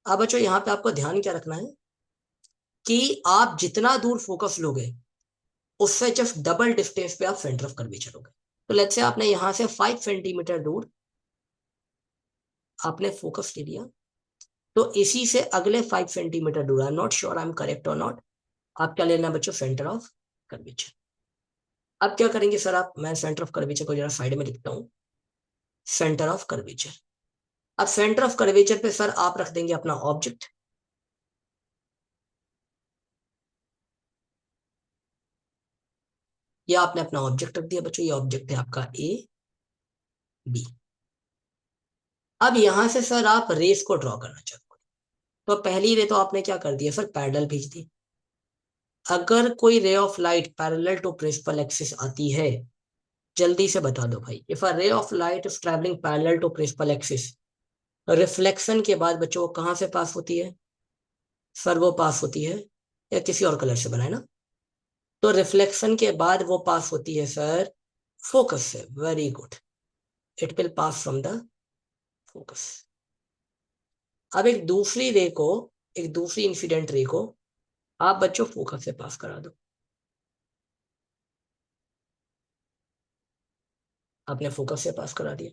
S1: अब बच्चों यहाँ पे आपको ध्यान क्या रखना है कि आप जितना दूर फोकस लोगे उससे जस्ट डबल डिस्टेंस पे आप सेंटर ऑफ कर्वेचर हो गए। तो लेट्स से आपने यहां से 5 सेंटीमीटर दूर आपने फोकस ले लिया, तो इसी से अगले 5 सेंटीमीटर दूर, I am not sure I am correct और नॉट, आप क्या लेना बच्चों? Centre of curvature. अब क्या करेंगे सर आप? मैं सेंटर ऑफ कर्वेचर को जरा साइड में लिखता हूँ। Centre of curvature. अब सेंटर ऑफ कर्वेचर पे सर आप रख देंगे अपना ऑब्जेक्ट। या आपने अपना ऑब्जेक्ट रख दिया बच्चों, ये ऑब्जेक्ट है आपका ए बी। अब यहां से सर आप रेस को ड्रॉ करना चाहते हो, तो पहली रे तो आपने क्या कर दिया सर? पैरेलल भेज दी। अगर कोई ray of light parallel to principal axis आती है, जल्दी से बता दो भाई। If a ray of light is travelling parallel to principal axis, reflection के बाद बच्चों वो कहाँ से पास होती है? सर वो पास होती है, या किसी और कलर से बनाए ना, तो रिफ्लेक्शन के बाद वो पास होती है सर फोकस से। Very good, it will pass from the focus. अब एक दूसरी रे को, एक दूसरी इंसिडेंट रे को आप बच्चों फोकस से पास करा दो। आपने फोकस से पास करा दिया।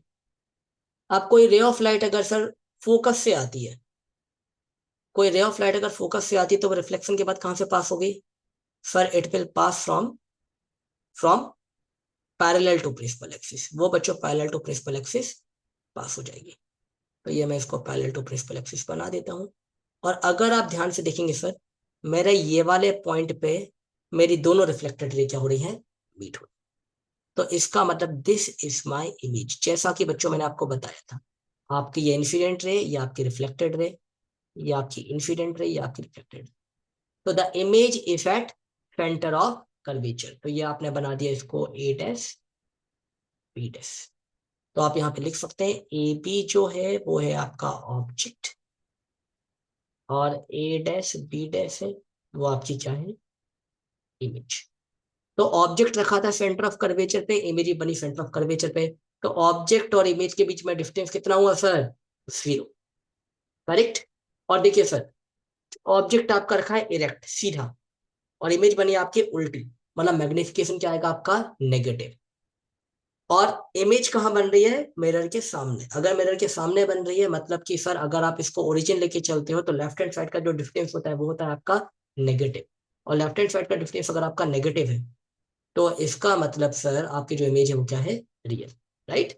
S1: अब कोई रे ऑफ लाइट अगर सर फोकस से आती है, कोई रे ऑफ लाइट अगर फोकस से आती है तो वो रिफ्लेक्शन के बाद कहां से पास होगी? Sir it will pass from from parallel to principal axis, वो बच्चों parallel to principal axis pass हो जाएगी। तो ये मैं इसको पैरेलल टू प्रिंसिपल एक्सिस बना देता हूँ। और अगर आप ध्यान से देखेंगे सर, मेरे ये वाले पॉइंट पे मेरी दोनों रिफ्लेक्टेड रे क्या हो रही है, मीट हो रही। तो इसका मतलब दिस इज माय इमेज, जैसा कि बच्चों मैंने आपको बताया था, आपकी ये इंसिडेंट रे, या आपकी रिफ्लेक्टेड रे, या आपकी इंसिडेंट रे, या आपकी रिफ्लेक्टेड। तो the image is at centre of curvature. तो ये आपने बना दिया इसको ए डैश बी डैश। तो आप यहाँ पे लिख सकते हैं ए बी जो है वो है आपका ऑब्जेक्ट, और ए डैश बी डैश है वो आपकी क्या है, इमेज। तो ऑब्जेक्ट रखा था सेंटर ऑफ कर्वेचर पे, इमेज बनी सेंटर ऑफ कर्वेचर पे। तो ऑब्जेक्ट और इमेज के बीच में डिस्टेंस कितना हुआ सर, 0। करेक्ट। और देखिए सर, ऑब्जेक्ट आपका रखा है इरेक्ट सीधा, और इमेज बनी आपकी उल्टी, मतलब मैग्निफिकेशन क्या आएगा आपका, नेगेटिव। और इमेज कहाँ बन रही है, मिरर के सामने। अगर मिरर के सामने बन रही है मतलब कि सर अगर आप इसको ओरिजिन लेके चलते हो तो लेफ्ट हैंड साइड का जो डिस्टेंस होता है वो होता है आपका नेगेटिव, और लेफ्ट हैंड साइड का डिस्टेंस अगर आपका नेगेटिव है तो इसका मतलब सर आपकी जो इमेज है वो क्या है, रियल। राइट।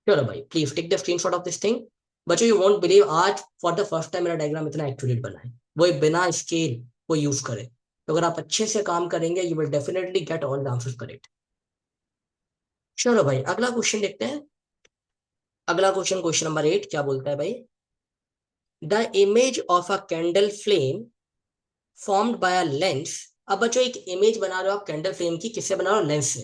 S1: चलो भाई please take the screenshot of this thing. बच्चों यू वोंट बिलीव, आज फॉर द फर्स्ट टाइम मेरा डायग्राम इतना एक्यूरेट बना है, वो बिना स्केल को यूज करे। तो अगर आप अच्छे से काम करेंगे you will definitely get all the answers correct. चलो भाई अगला क्वेश्चन देखते हैं। अगला क्वेश्चन, क्वेश्चन नंबर 8 क्या बोलता है भाई, the image of a candle flame formed by a lens. अब बच्चों एक इमेज बना रहे हो आप कैंडल फ्लेम की, किससे बना रहे हो, लेंस से।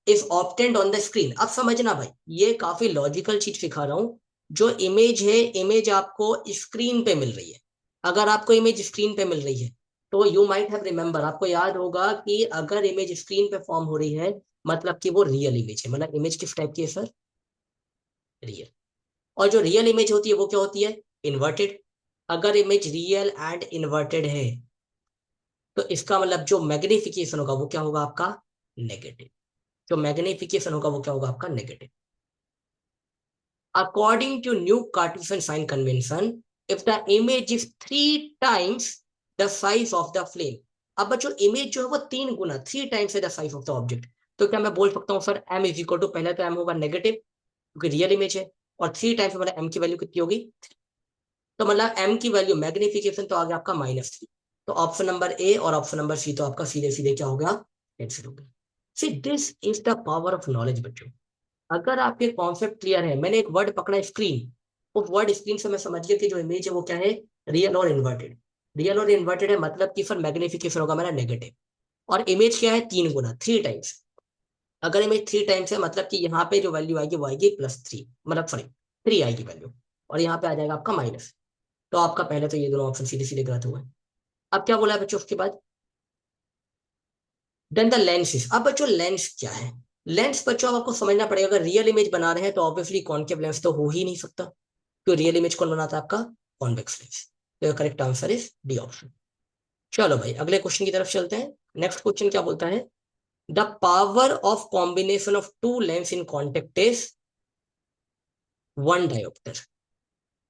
S1: Is obtained on the screen. अब समझना भाई, ये काफी लॉजिकल चीज सिखा रहा हूं। जो इमेज है, इमेज आपको स्क्रीन पे मिल रही है। अगर आपको इमेज स्क्रीन पे मिल रही है तो यू माइट हैव रिमेंबर, आपको याद होगा कि अगर इमेज स्क्रीन पे फॉर्म हो रही है मतलब कि वो रियल इमेज है। मतलब इमेज किस टाइप की है सर, रियल। और जो रियल इमेज होती है वो क्या होती है, इन्वर्टेड। अगर इमेज रियल एंड इन्वर्टेड है तो इसका मतलब जो मैग्निफिकेशन होगा वो क्या होगा आपका, नेगेटिव। जो मैग्निफिकेशन होगा वो क्या होगा आपका, negative. According to new Cartesian sign convention, if the image is 3 times the size of the flame, अब बच्चों इमेज जो है वो 3 गुना, 3 टाइम्स है the size of the object, तो क्या मैं बोल सकता हूँ sir m is equal to, पहले तो m होगा नेगेटिव क्योंकि रियल इमेज है, और 3 टाइम्स मतलब m की वैल्यू कितनी होगी, तो मतलब m की वैल्यू मैग्निफिकेशन तो आ गया आपका -3। तो ऑप्शन नंबर ए और ऑप्शन नंबर सी तो आपका सीधे सीधे क्या हो गया, कैंसिल हो गया। See this is the power of knowledge बच्चों। अगर आपके कॉन्सेप्ट क्लियर है, मैंने एक वर्ड पकड़ा स्क्रीन, उस वर्ड स्क्रीन से मैं समझ गया कि जो इमेज है वो क्या है, रियल और इन्वर्टेड। रियल और इन्वर्टेड है मतलब कि सर मैग्निफिकेशन होगा मेरा नेगेटिव, और इमेज क्या है, 3 गुना, 3 टाइम्स। अगर इमेज 3 टाइम्स है मतलब कि यहाँ पे जो वैल्यू आएगी वो आएगी +3, मतलब सॉरी 3 आएगी वैल्यू, और यहाँ पे आ जाएगा आपका माइनस। तो आपका पहले तो ये दोनों ऑप्शन सीधे सीधे गलत हुए। अब क्या बोला है बच्चों उसके बाद, देन द लेंसेज। अब बच्चों लेंस क्या है, लेंस बच्चों अब आपको समझना पड़ेगा। अगर रियल इमेज बना रहे हैं तो ऑब्वियसली कॉन्केव लेंस तो हो ही नहीं सकता, तो रियल इमेज कौन बनाता है आपका, कॉन्वेक्स लेंस। तो correct answer is D option. चलो भाई अगले क्वेश्चन की तरफ चलते हैं। नेक्स्ट क्वेश्चन क्या बोलता है, the power of combination of two lens in contact is 1 dioptre.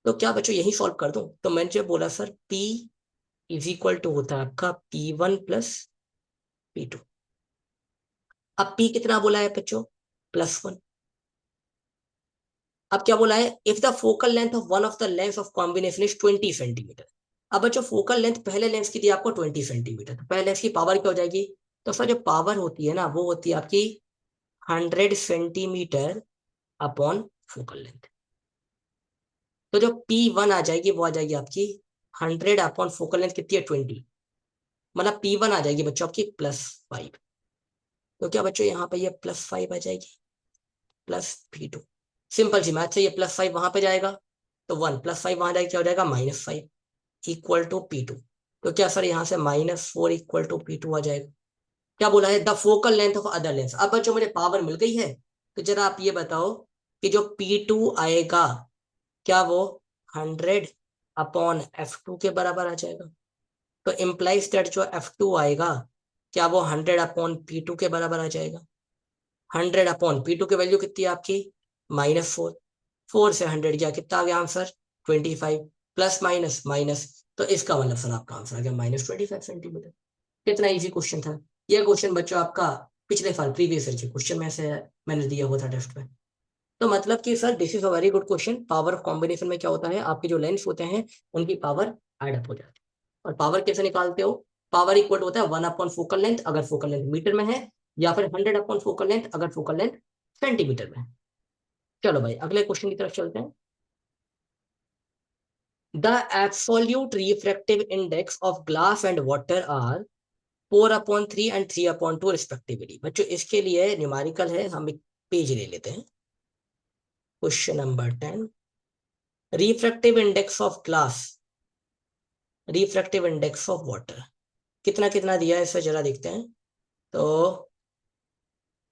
S1: तो क्या बच्चों यही सॉल्व कर दूं, तो मैंने जो बोला sir P is equal to होता है आपका P1 + P2। अब P कितना बोला है बच्चों, +1। अब क्या बोला है, if the focal length of one of the lens of combination is 20 centimetre. अब बच्चों फोकल लेंथ पहले लेंस की थी आपको 20 सेंटीमीटर, तो पहले लेंस की पावर क्या हो जाएगी, तो सर जो पावर होती है ना वो होती है आपकी 100 सेंटीमीटर अपॉन फोकल लेंथ। तो जो P1 आ जाएगी वो आ जाएगी आपकी 100 अपॉन फोकल लेंथ कितनी है, 20, मतलब P1 आ जाएगी बच्चों आपकी +5। तो क्या बच्चों यहाँ पे ये +5 आ जाएगी, +P2। सिंपल सी मैथ से ये +5 वहां पे जाएगा, तो 1 + 5 वहां जाएगा, क्या हो जाएगा -5 इक्वल टू P2। तो क्या सर यहाँ से -4 इक्वल टू P2 आ जाएगा। क्या बोला है, the focal length of other lens. अब बच्चों मुझे पावर मिल गई है, तो जरा आप ये बताओ कि जो P2 आएगा क्या वो 100 अपॉन f2 के बराबर आ जाएगा। तो इम्प्लाइज दैट जो f2 आएगा क्या वो 100 अपॉन P2 के बराबर आ जाएगा। 100 अपॉन P2 की वैल्यू कितनी है आपकी, -4। 4 से 100 गया, कितना आ गया आंसर, 25, प्लस माइनस माइनस। तो इसका मतलब सर आपका आंसर आ गया -25 सेंटीमीटर। कितना इजी क्वेश्चन था ये क्वेश्चन बच्चों आपका। पिछले साल प्रीवियस ईयर के क्वेश्चन में से मैंने दिया हुआ था टेस्ट में। तो मतलब कि sir this is a very good question. Power of combination में क्या होता है, आपके जो लेंस होते हैं उनकी पावर एड अप हो जाती है। और पावर कैसे निकालते हो, पावर इक्वल होता है 1 अपॉन फोकल लेंथ अगर फोकल लेंथ मीटर में है, या फिर 100 अपॉन फोकल लेंथ अगर फोकल लेंथ सेंटीमीटर में है। चलो भाई अगले क्वेश्चन की तरफ चलते हैं। The absolute refractive index of glass and water are 4/3 and 3/2 respectively. बच्चों इसके लिए न्यूमेरिकल है, हम एक पेज ले लेते हैं। Question number 10, refractive index of glass, refractive index of water कितना कितना दिया है सर, जरा देखते हैं। तो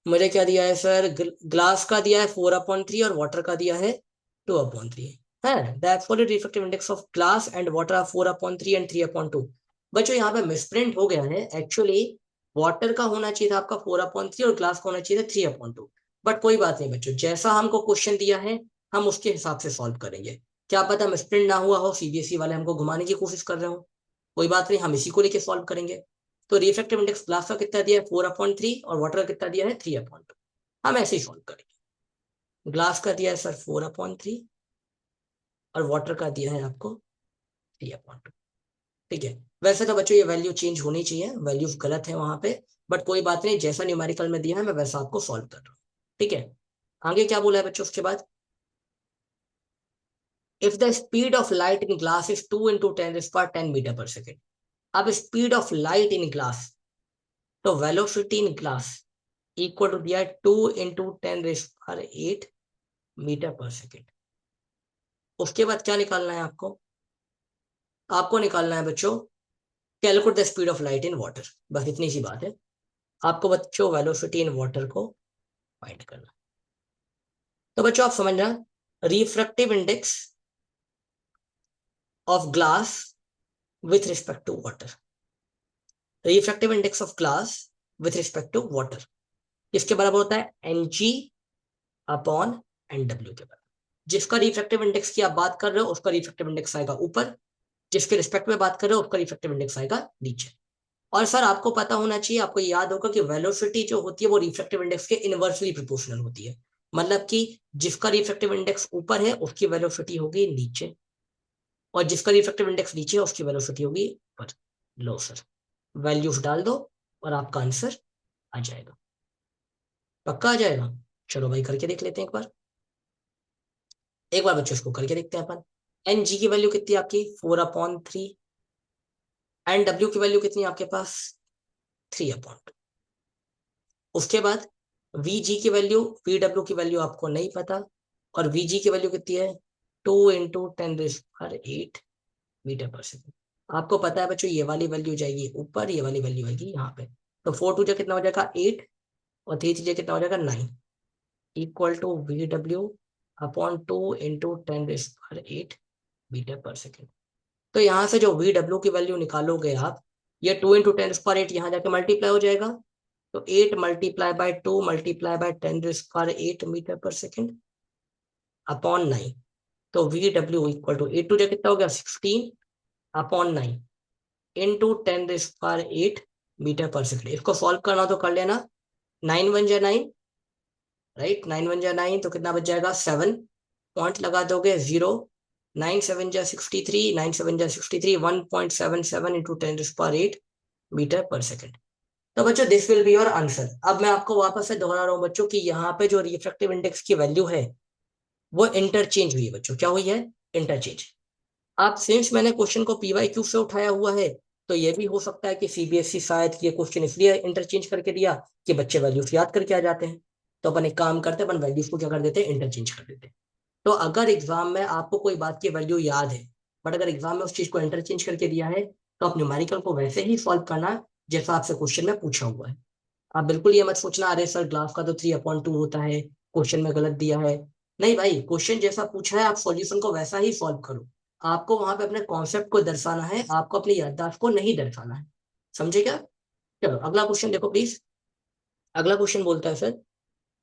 S1: मुझे क्या दिया है सर, ग्लास का दिया है 4/3 और वाटर का दिया है 2/3 है। The absolute refractive index of glass and water are 4/3 and 3/2। बच्चों यहाँ पे मिसप्रिंट हो गया है एक्चुअली। वाटर का होना चाहिए था आपका 4/3 और ग्लास का होना चाहिए था 3/2। बट कोई बात नहीं बच्चों, जैसा हमको क्वेश्चन दिया है हम उसके हिसाब से सॉल्व करेंगे। क्या पता मिसप्रिंट ना हुआ हो, सीबीएसई वाले हमको घुमाने की कोशिश कर रहे हो। कोई बात नहीं, हम इसी को लेके सॉल्व करेंगे। तो रिफ्रैक्टिव इंडेक्स ग्लास का कितना दिया है 4/3 और वाटर का कितना दिया है 3/2। हम ऐसे ही सॉल्व करेंगे। ग्लास का दिया है सर 4/3 और वाटर का दिया है आपको 3/2। ठीक है। वैसे तो बच्चों ये वैल्यू चेंज होनी चाहिए, वैल्यूज गलत है वहां पे। बट कोई बात नहीं, जैसा न्यूमेरिकल में दिया है मैं वैसा आपको सॉल्व कर रहा हूँ। ठीक है। आगे क्या बोला है बच्चों उसके बाद, if the speed of light in glass is 2 × 10⁻10 metre पर सेकेंड। अब speed of light in glass, तो velocity in glass equal to दिया है 2 × 10⁸मीटर पर सेकेंड। उसके बाद क्या निकालना है आपको, आपको निकालना है बच्चों calculate the speed of light in water. बस इतनी सी बात है। आपको बच्चों वेलोसिटी इन वाटर को फाइंड करना। तो बच्चों आप समझना, refractive index of glass with respect to water, refractive index of glass with respect to water किसके बराबर होता है, Ng/Nw के बराबर। जिसका रिफ्रैक्टिव इंडेक्स की आप बात कर रहे हो उसका रिफ्रैक्टिव इंडेक्स आएगा ऊपर, जिसके रिस्पेक्ट में बात कर रहे हो उसका रिफ्रैक्टिव इंडेक्स आएगा नीचे। और सर आपको पता होना चाहिए, आपको याद होगा कि वेलोसिटी जो होती है वो रिफ्रैक्टिव इंडेक्स के इनवर्सली प्रोपोर्शनल होती है। मतलब कि जिसका रिफ्रैक्टिव इंडेक्स ऊपर है उसकी वेलोसिटी होगी नीचे, और जिसका रिफ्रैक्टिव इंडेक्स नीचे है उसकी वेलोसिटी होगी ऊपर। लो सर, वैल्यूज डाल दो और आपका आंसर आ जाएगा, पक्का आ जाएगा। चलो भाई करके देख लेते हैं एक बार। एक बार बच्चों इसको करके देखते हैं अपन। एन जी की वैल्यू कितनी है आपकी 4/3, एन डब्ल्यू की वैल्यू कितनी है आपके पास 3/2। उसके बाद वी जी की वैल्यू, वी डब्ल्यू की वैल्यू आपको नहीं पता, और वी जी की वैल्यू कितनी है 2 × 10⁻⁸मीटर पर सेकेंड। आपको पता है बच्चों ये वाली वैल्यू जाएगी ऊपर, ये वाली वैल्यू आएगी यहाँ पे। तो 4 2 कितना हो जाएगा 8, और 3 3 कितना हो जाएगा 9, इक्वल टू VW/2 × 10⁸मीटर पर सेकेंड। तो यहाँ से जो VW की वैल्यू निकालोगे आप, ये 2 × 10⁸ यहाँ जाके मल्टीप्लाई हो जाएगा। तो 8 × 2 × 10⁸मीटर पर सेकेंड अपॉन 9। तो VW इक्वल टू 8 2 कितना हो गया 16/9 इंटू 10⁸मीटर पर सेकेंड। इसको सॉल्व करना तो कर लेना। 9 1 9, राइट, 9 1 9 तो कितना बच जाएगा 7, पॉइंट लगा दोगे 0। 9 7 63, 9 7 63, 1.77 इंटू 10⁸मीटर पर सेकेंड। तो बच्चों this will be your answer. अब मैं आपको वापस से दोहरा रहा हूँ बच्चों कि यहाँ पे जो रिफ्रैक्टिव इंडेक्स की वैल्यू है वो इंटरचेंज हुई है बच्चों। क्या हुई है, इंटरचेंज। आप सिंस मैंने क्वेश्चन को पीवाई क्यू से उठाया हुआ है, तो ये भी हो सकता है कि सीबीएसई शायद ये क्वेश्चन इसलिए इंटरचेंज करके दिया कि बच्चे वैल्यूज याद करके आ जाते हैं। तो अपन एक काम करते हैं, अपन वैल्यूज को क्या कर देते हैं, इंटरचेंज कर देते हैं। तो अगर एग्जाम में आपको कोई बात की वैल्यू याद है, बट अगर एग्जाम में उस चीज को इंटरचेंज करके दिया है, तो आप न्यूमेरिकल को वैसे ही सॉल्व करना जैसा आपसे क्वेश्चन में पूछा हुआ है। आप बिल्कुल ये मत सोचना अरे सर ग्राफ का तो 3/2 होता है, क्वेश्चन में गलत दिया है। नहीं भाई, क्वेश्चन जैसा पूछा है आप सॉल्यूशन को वैसा ही सॉल्व करो। आपको वहां पे अपने कॉन्सेप्ट को दर्शाना है, आपको अपनी याददाश्त को नहीं दर्शाना है। समझे क्या। चलो अगला क्वेश्चन देखो प्लीज। अगला क्वेश्चन बोलता है sir,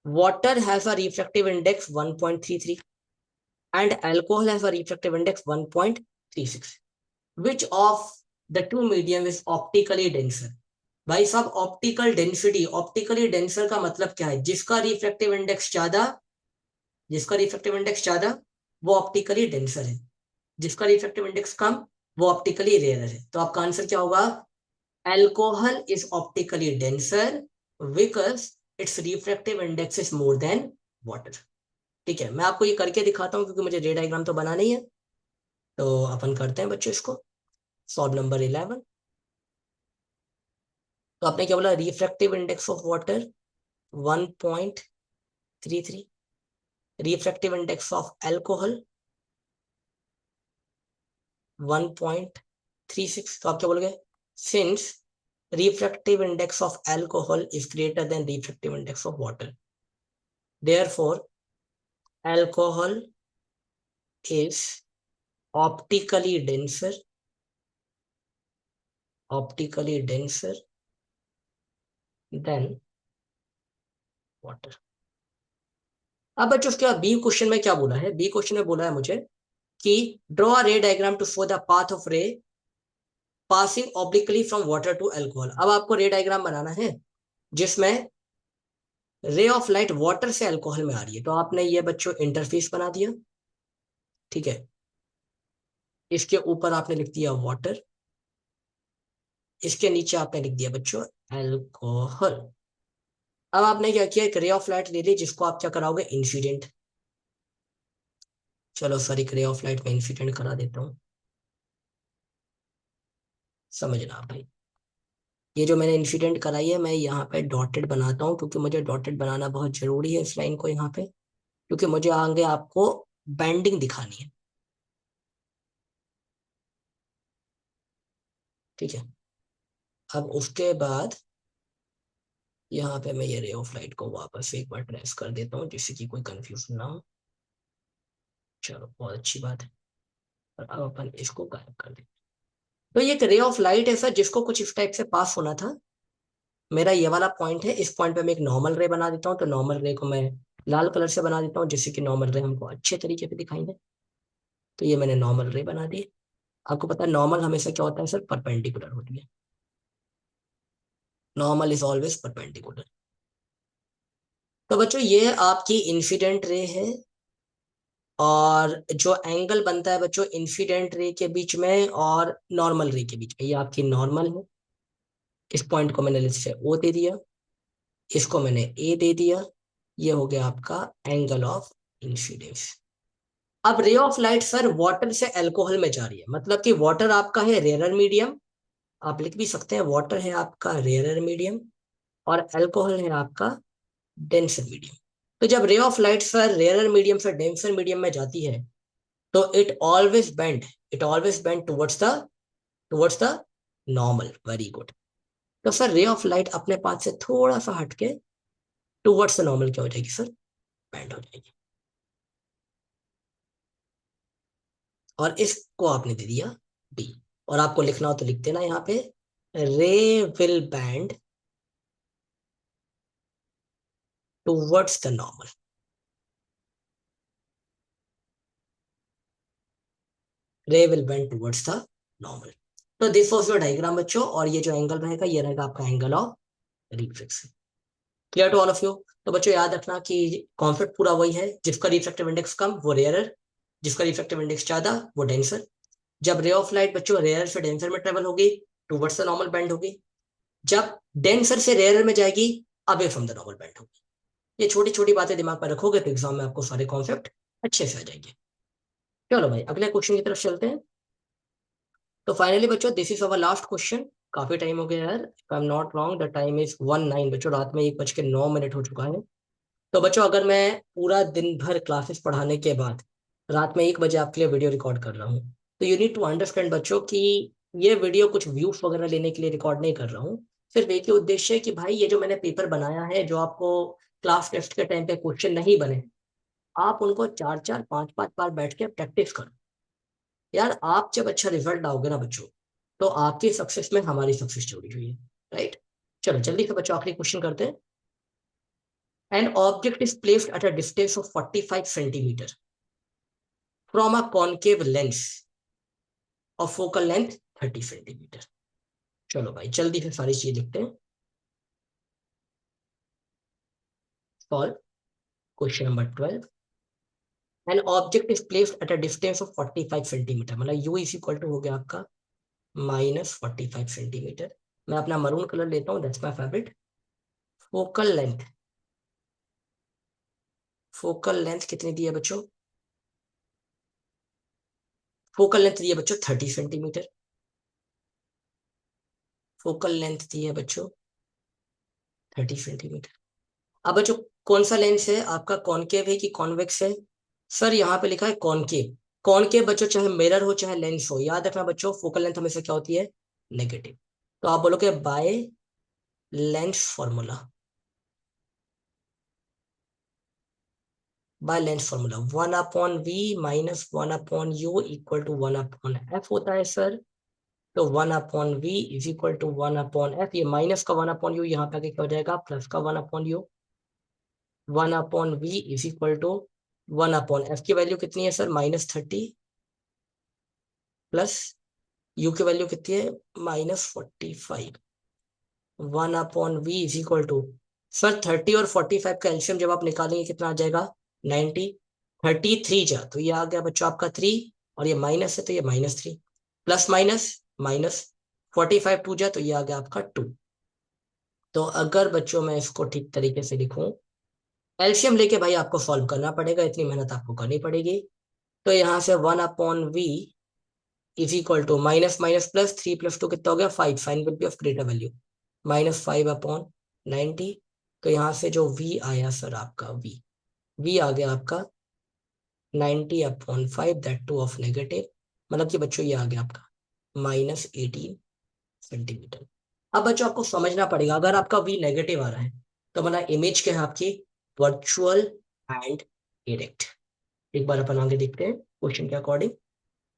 S1: water has a refractive index 1.33 and alcohol has a refractive index 1.36. Which of the two medium is optically denser? भाई साहब ऑप्टिकल डेंसिटी, ऑप्टिकली डेंसर का मतलब क्या है? जिसका रिफ्रैक्टिव इंडेक्स ज्यादा, जिसका रिफ्रैक्टिव इंडेक्स ज्यादा वो ऑप्टिकली डेंसर है, जिसका रिफ्रैक्टिव इंडेक्स कम वो ऑप्टिकली रेयर है। तो आपका आंसर क्या होगा? Alcohol is optically denser because it's refractive index is more than water. ठीक है, मैं आपको ये करके दिखाता हूँ क्योंकि मुझे रे डायग्राम तो बनाना ही है। तो अपन करते हैं बच्चों इसको। Solve number 11। तो आपने क्या बोला? Refractive index of water 1.33, refractive index of alcohol 1.36। तो आप क्या बोलोगे? Since refractive index of alcohol is greater than refractive index of water, therefore alcohol is optically denser, optically denser than water। अब बच्चों उसके बाद बी क्वेश्चन में क्या बोला है? बी क्वेश्चन में बोला है मुझे कि draw a ray diagram to show the path of ray passing obliquely from water to alcohol. अब आपको रे डायग्राम बनाना है जिसमें रे ऑफ लाइट वाटर से अल्कोहल में आ रही है। तो आपने ये बच्चों इंटरफेस बना दिया, ठीक है। इसके ऊपर आपने लिख दिया वाटर, इसके नीचे आपने लिख दिया बच्चों अल्कोहल। अब आपने क्या किया? एक रे ऑफ लाइट ले ली जिसको आप क्या कराओगे? इंसिडेंट। चलो सर, एक रे ऑफ लाइट में इंसिडेंट करा देता हूँ, समझना भाई। ये जो मैंने इंसिडेंट कराई है मैं यहाँ पे डॉटेड बनाता हूँ क्योंकि मुझे डॉटेड बनाना बहुत जरूरी है इस लाइन को यहाँ पे, क्योंकि मुझे आगे आपको बैंडिंग दिखानी है। ठीक है, अब उसके बाद यहाँ पे मैं ये रे ऑफ लाइट को वापस एक बार ट्रेस कर देता हूँ जिससे कि कोई कंफ्यूजन ना हो। चलो बहुत अच्छी बात है। और अब अपन इसको गायब कर दें। तो ये एक रे ऑफ लाइट है सर जिसको कुछ इस टाइप से पास होना था। मेरा ये वाला पॉइंट है, इस पॉइंट पे मैं एक नॉर्मल रे बना देता हूँ। तो नॉर्मल रे को मैं लाल कलर से बना देता हूँ जिससे कि नॉर्मल रे हमको अच्छे तरीके से दिखाई दे। तो ये मैंने नॉर्मल रे बना दी। आपको पता है नॉर्मल हमेशा क्या होता है सर? परपेंडिकुलर होती है। Normal is always perpendicular. तो बच्चों ये आपकी इंसिडेंट रे है, और जो एंगल बनता है बच्चों इंसिडेंट रे के बीच में और नॉर्मल रे के बीच में, ये आपकी नॉर्मल है। इस पॉइंट को मैंने से ओ दे दिया, इसको मैंने ए दे दिया। ये हो गया आपका एंगल ऑफ इंसिडेंस। अब ray of light sir water से अल्कोहल में जा रही है, मतलब कि वाटर आपका है रेयरर मीडियम। आप लिख भी सकते हैं वाटर है आपका रेयरर मीडियम और अल्कोहल है आपका डेंसर मीडियम। तो जब रे of light sir rarer medium से डेंसर मीडियम में जाती है तो it always bend towards the normal. Very good. तो सर रे ऑफ लाइट अपने पास से थोड़ा सा हटके टुवर्ड्स द नॉर्मल क्या हो जाएगी सर? बेंड हो जाएगी। और इसको आपने दे दिया बी। और आपको लिखना हो तो लिख देना यहाँ पे, ray will bend towards the normal. Ray will bend towards the normal. तो दिस वाज योर डायग्राम बच्चों, और ये जो एंगल रहेगा ये रहेगा आपका angle of reflection. Clear to all of you? तो बच्चों याद रखना कि कॉन्सेप्ट पूरा वही है, जिसका रिफ्रैक्टिव इंडेक्स कम वो रेयरर, जिसका रिफ्रैक्टिव इंडेक्स ज्यादा वो डेंसर। जब रे ऑफ लाइट बच्चों रेयर से डेंसर में ट्रेवल होगी टुवर्ड्स द नॉर्मल बेंड होगी। जब डेंसर से रेयर में जाएगी away from the normal bend होगी। ये छोटी छोटी बातें दिमाग में रखोगे तो एग्जाम में आपको सारे कॉन्सेप्ट अच्छे से आ जाएंगे। चलो भाई अगले क्वेश्चन की तरफ चलते हैं। तो फाइनली बच्चों this is our last question. काफी टाइम हो गया यार, if I am not wrong the time is 19 बच्चों, रात में 1:09 हो चुका है। तो बच्चों अगर मैं पूरा दिन भर क्लासेस पढ़ाने के बाद रात में 1 बजे आपके लिए वीडियो रिकॉर्ड कर रहा हूँ, तो यू नीड टू अंडरस्टैंड बच्चों कि ये वीडियो कुछ व्यूज वगैरह लेने के लिए रिकॉर्ड नहीं कर रहा हूँ। सिर्फ एक ही उद्देश्य है कि भाई ये जो मैंने पेपर बनाया है, जो आपको क्लास टेस्ट के टाइम पे क्वेश्चन नहीं बने, आप उनको 4-4 5-5 बार बैठ के प्रैक्टिस करो। यार आप जब अच्छा रिजल्ट लाओगे ना बच्चों, तो आपकी सक्सेस में हमारी सक्सेस जुड़ी हुई है। राइट? चलो जल्दी से बच्चों आखिरी क्वेश्चन करते हैं। An object is placed at a distance of 45 centimeter from a concave lens of focal length 30 centimeter. चलो भाई जल्दी से सारी चीजें लिखते हैं। Solve question number 12। N object is placed at a distance of 45 centimetre, मतलब यू इज इक्वल टू हो गया आपका -45 सेंटीमीटर। मैं अपना मरून कलर लेता हूँ, that's my favourite. Focal length, focal length कितनी दी है बच्चों? फोकल लेंथ दी है बच्चों 30 सेंटीमीटर। फोकल लेंथ दी है बच्चों 30 सेंटीमीटर। अब बच्चों कौन सा लेंस है आपका, कॉनकेव है कि कॉन्वेक्स है? सर यहाँ पे लिखा है कॉनकेव। कॉनकेव बच्चों चाहे मिरर हो चाहे लेंस हो, याद रखना बच्चों फोकल लेंथ हमेशा क्या होती है? नेगेटिव। तो आप बोलोगे by lens formula, by lens formula 1/v minus 1/u equal to 1/f होता है सर। तो 1/v is equal to 1/f, ये माइनस का 1/u यहाँ पे आके क्या हो जाएगा? प्लस का 1/u। 1/v is equal to 1/f की वैल्यू कितनी है सर? -30 प्लस u की वैल्यू कितनी है? -45। 1/v is equal to, sir 30 और 45 का एलसीएम जब आप निकालेंगे कितना आ जाएगा? 90। 33 जा तो ये आ गया बच्चों आपका 3, और ये माइनस है तो ये -3, प्लस माइनस माइनस, 45 2 जा तो ये आ गया आपका 2। तो अगर बच्चों मैं इसको ठीक तरीके से लिखूं, एलसीएम लेके भाई आपको सॉल्व करना पड़ेगा, इतनी मेहनत आपको करनी पड़ेगी। तो यहाँ से 1/v is equal to minus minus plus, 3 + 2 कितना हो गया? 5, sign will be of greater value, -5/90। तो यहाँ से जो v आया सर आपका, v आ गया आपका 90/5, दैट टू ऑफ नेगेटिव, मतलब कि बच्चों ये आ गया आपका -18 सेंटीमीटर। अब बच्चों आपको समझना पड़ेगा, अगर आपका v नेगेटिव आ रहा है तो मतलब इमेज क्या है आपकी? Virtual and erect. एक बार अपन आगे देखते हैं क्वेश्चन के according.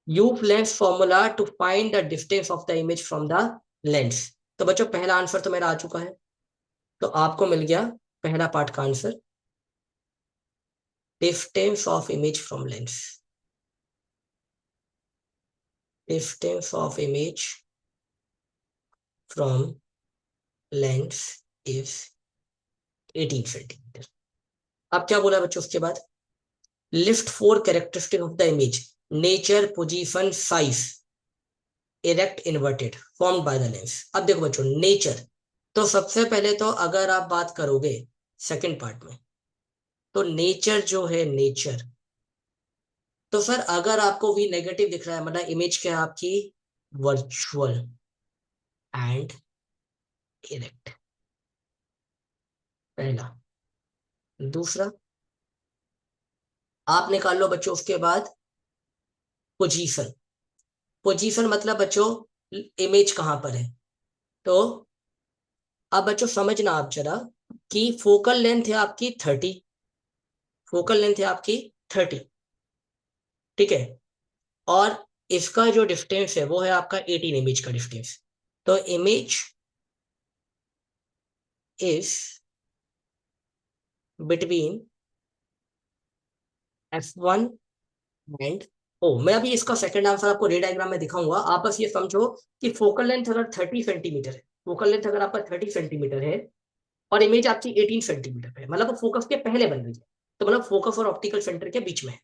S1: Use lens formula to find the distance of the image from the lens. तो बच्चों पहला आंसर तो मेरा आ चुका है, तो आपको मिल गया पहला पार्ट का answer, distance of image from lens. Distance of image from lens is 18 centimetre. अब क्या बोला बच्चों उसके बाद? List 4 characteristic of the image, nature, position, size, erect, inverted, formed by the lens. अब देखो बच्चों नेचर, तो सबसे पहले तो अगर आप बात करोगे सेकंड पार्ट में, तो नेचर जो है नेचर, तो सर अगर आपको भी नेगेटिव दिख रहा है मतलब इमेज क्या है आपकी? वर्चुअल एंड इरेक्ट, पहला। दूसरा आप निकाल लो बच्चों उसके बाद पोजीशन। पोजीशन मतलब बच्चों इमेज कहां पर है। तो अब बच्चों समझना आप जरा कि फोकल लेंथ है आपकी 30, फोकल लेंथ है आपकी 30, ठीक है, और इसका जो डिस्टेंस है वो है आपका 18, इमेज का डिस्टेंस। तो image is between f1 and O. मैं अभी इसका सेकंड आंसर आपको रे डायग्राम में दिखाऊंगा, आप बस ये समझो कि फोकल लेंथ अगर 30 सेंटीमीटर है, फोकल लेंथ अगर आपका 30 सेंटीमीटर है और इमेज आपकी 18 सेंटीमीटर है, मतलब वो फोकस के पहले बन रही है, तो मतलब फोकस और ऑप्टिकल सेंटर के बीच में है।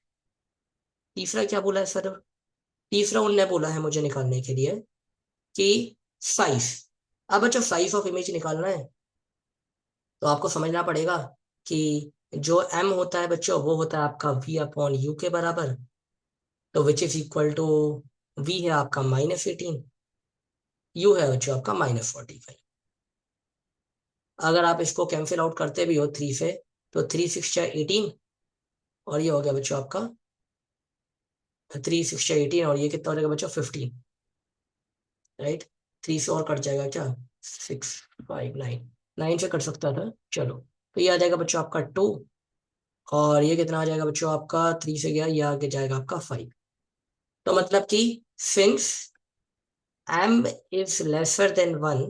S1: तीसरा क्या बोला है सर? तीसरा उनने बोला है मुझे निकालने के लिए कि साइज। अब बच्चों साइज ऑफ इमेज निकालना है तो आपको समझना पड़ेगा कि जो m होता है बच्चों वो होता है आपका v/u के बराबर, तो which is equal to, v है आपका -18, u है बच्चों आपका -45। अगर आप इसको कैंसिल आउट करते भी हो 3 से, तो 3 6 18, और ये हो गया बच्चों आपका 3 6 18, और ये कितना हो जाएगा बच्चों 15, राइट। 3 से और कट जाएगा क्या? 6 5 9, 9 से कट सकता था, चलो। तो ये आ जाएगा बच्चों आपका 2, और ये कितना आ जाएगा बच्चों आपका 3 से गया, ये आगे जाएगा आपका 5। तो मतलब कि since m is lesser than 1,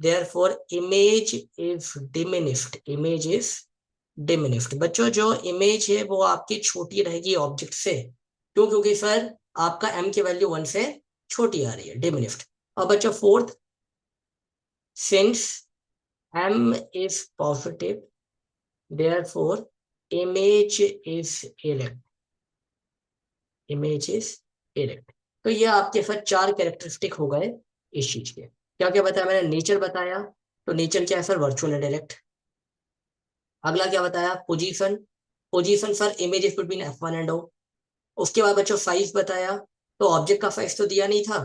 S1: therefore image is diminished, image is diminished। बच्चों जो इमेज है वो आपकी छोटी रहेगी ऑब्जेक्ट से, क्यों? क्योंकि सर आपका m की वैल्यू 1 से छोटी आ रही है, डिमिनिस्ड। और बच्चों fourth, since m is positive, therefore image is erect. Image is erect. तो ये आपके साथ चार कैरेक्टरिस्टिक हो गए इस चीज के। क्या क्या बताया मैंने? नेचर बताया, तो नेचर क्या है सर? वर्चुअल है, डायरेक्ट। अगला क्या बताया? Position. Position sir image is between F1 and O। उसके बाद बच्चों साइज बताया, तो ऑब्जेक्ट का साइज तो दिया नहीं था,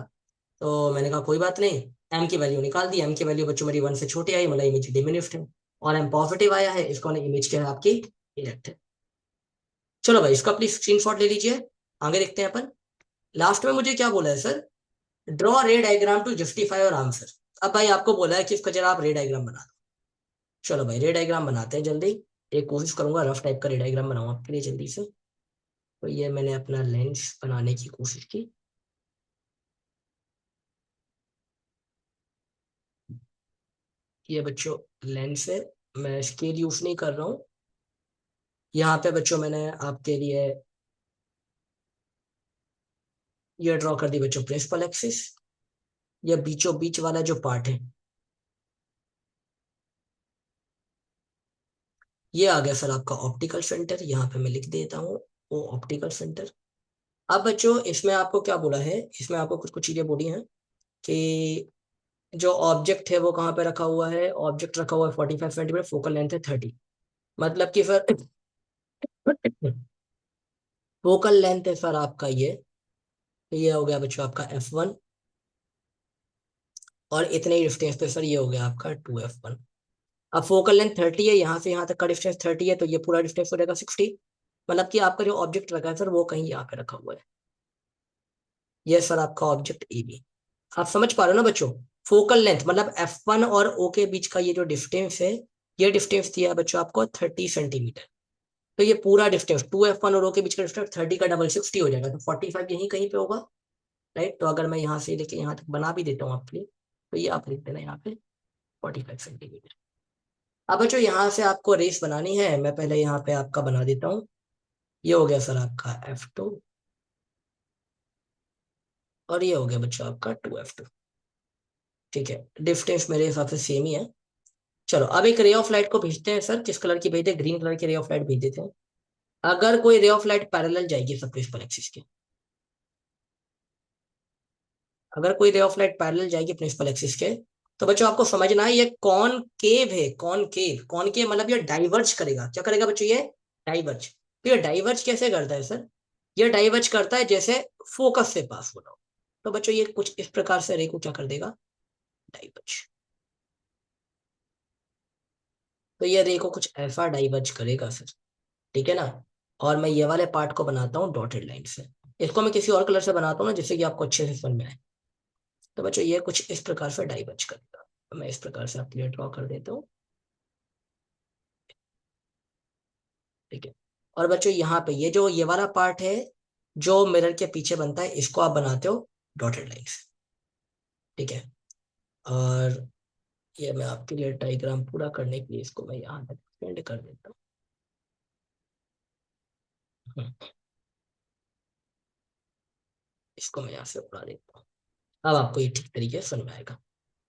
S1: तो मैंने कहा कोई बात नहीं, एम की वैल्यू निकाल दी। एम की वैल्यू बच्चों मेरी 1 से छोटी आई, मतलब इमेज डिमिनिफ्ड है। और एम पॉजिटिव आया है, इसको इमेज क्या है आपकी? इरेक्ट है। चलो भाई इसका प्लीज स्क्रीनशॉट ले लीजिए, आगे देखते हैं अपन। लास्ट में मुझे क्या बोला है sir? Draw ray diagram to justify और आंसर। अब भाई आपको बोला है कि इसका जरा आप रे डायग्राम बना दो। चलो भाई रे डायग्राम बनाते हैं जल्दी। एक कोशिश करूंगा रफ टाइप का रे डायग्राम बनाऊं आपके लिए जल्दी से। तो ये मैंने अपना लेंस बनाने की कोशिश की। ये बच्चों लेंस है, मैं स्केल यूज नहीं कर रहा हूँ। यहाँ पे बच्चों मैंने आपके लिए ये ड्रॉ कर दी बच्चों प्रिंसिपल एक्सिस। ये बीचों बीच वाला जो पार्ट है, ये आ गया सर आपका ऑप्टिकल सेंटर। यहाँ पे मैं लिख देता हूँ वो ऑप्टिकल सेंटर। अब बच्चों इसमें आपको क्या बोला है? इसमें आपको कुछ कुछ चीजें बोली हैं कि जो ऑब्जेक्ट है वो कहाँ पे रखा हुआ है। ऑब्जेक्ट रखा हुआ है 45 सेंटीमीटर, फोकल लेंथ है 30। मतलब कि सर फोकल लेंथ है सर आपका ये हो गया बच्चों आपका F1। और इतने ही डिस्टेंस पे सर ये हो गया आपका 2F1। अब फोकल लेंथ 30 है, यहाँ से यहाँ तक का डिस्टेंस 30 है, तो ये पूरा डिस्टेंस हो जाएगा 60। मतलब कि आपका जो ऑब्जेक्ट रखा है सर वो कहीं यहाँ पे रखा हुआ है। ये सर आपका ऑब्जेक्ट AB। आप समझ पा रहे हो ना बच्चों? फोकल लेंथ मतलब F1 और O के बीच का ये जो डिस्टेंस है, ये डिस्टेंस दिया है बच्चों आपको 30 सेंटीमीटर। तो ये पूरा डिस्टेंस 2F1 और O के बीच का डिस्टेंस 30 का डबल 60 हो जाएगा, तो 45 यहीं कहीं पे होगा। राइट, तो अगर मैं यहाँ से लेके यहाँ तक बना भी देता हूँ आपके लिए, तो ये आप लिख देना यहाँ पे 45 सेंटीमीटर। अब बच्चों यहाँ से आपको रेस बनानी है, मैं पहले यहाँ पे आपका बना देता हूँ। ये हो गया सर आपका F2, और ये हो गया बच्चों आपका 2F2। ठीक है, डिस्टेंस मेरे हिसाब से सेम ही है। चलो अब एक रे ऑफ लाइट को भेजते हैं सर। किस कलर की भेजते हैं? ग्रीन कलर की रे ऑफ लाइट भेज देते हैं। अगर कोई रे ऑफ लाइट पैरेलल जाएगी सब प्रिंसिपल एक्सिस के, अगर कोई रे ऑफ लाइट पैरेलल जाएगी प्रिंसिपल एक्सिस के, तो बच्चों आपको समझना है ये कॉनकेव है। कॉनकेव, कॉनकेव मतलब ये डाइवर्ज करेगा। क्या करेगा बच्चों? ये डाइवर्ज। तो ये डाइवर्ज कैसे करता है सर? ये डाइवर्ज करता है जैसे फोकस से पास हो रहा हो। तो बच्चों ये कुछ इस प्रकार से रे को क्या कर देगा? डाइवर्ज। तो ये रे को कुछ ऐसा डाइवर्ज करेगा सर। ठीक है ना? और मैं ये वाले पार्ट को बनाता हूँ डॉटेड लाइन से। इसको मैं किसी और कलर से बनाता हूँ ना, जिससे कि आपको अच्छे से समझ में आए। तो बच्चों ये कुछ इस प्रकार से डाइवर्ज करेगा। तो मैं इस प्रकार से आपके लिए ड्रॉ कर देता हूँ। ठीक है। और बच्चों यहाँ पे ये जो ये वाला पार्ट है जो मिरर के पीछे बनता है, इसको आप बनाते हो डॉटेड लाइन से। ठीक है। और ये मैं आपके लिए डायग्राम पूरा करने के लिए इसको मैं यहाँ तक एक्सटेंड कर देता हूँ। इसको मैं यहाँ से उड़ा देता हूँ। अब आपको ये ठीक तरीके से समझ में आएगा।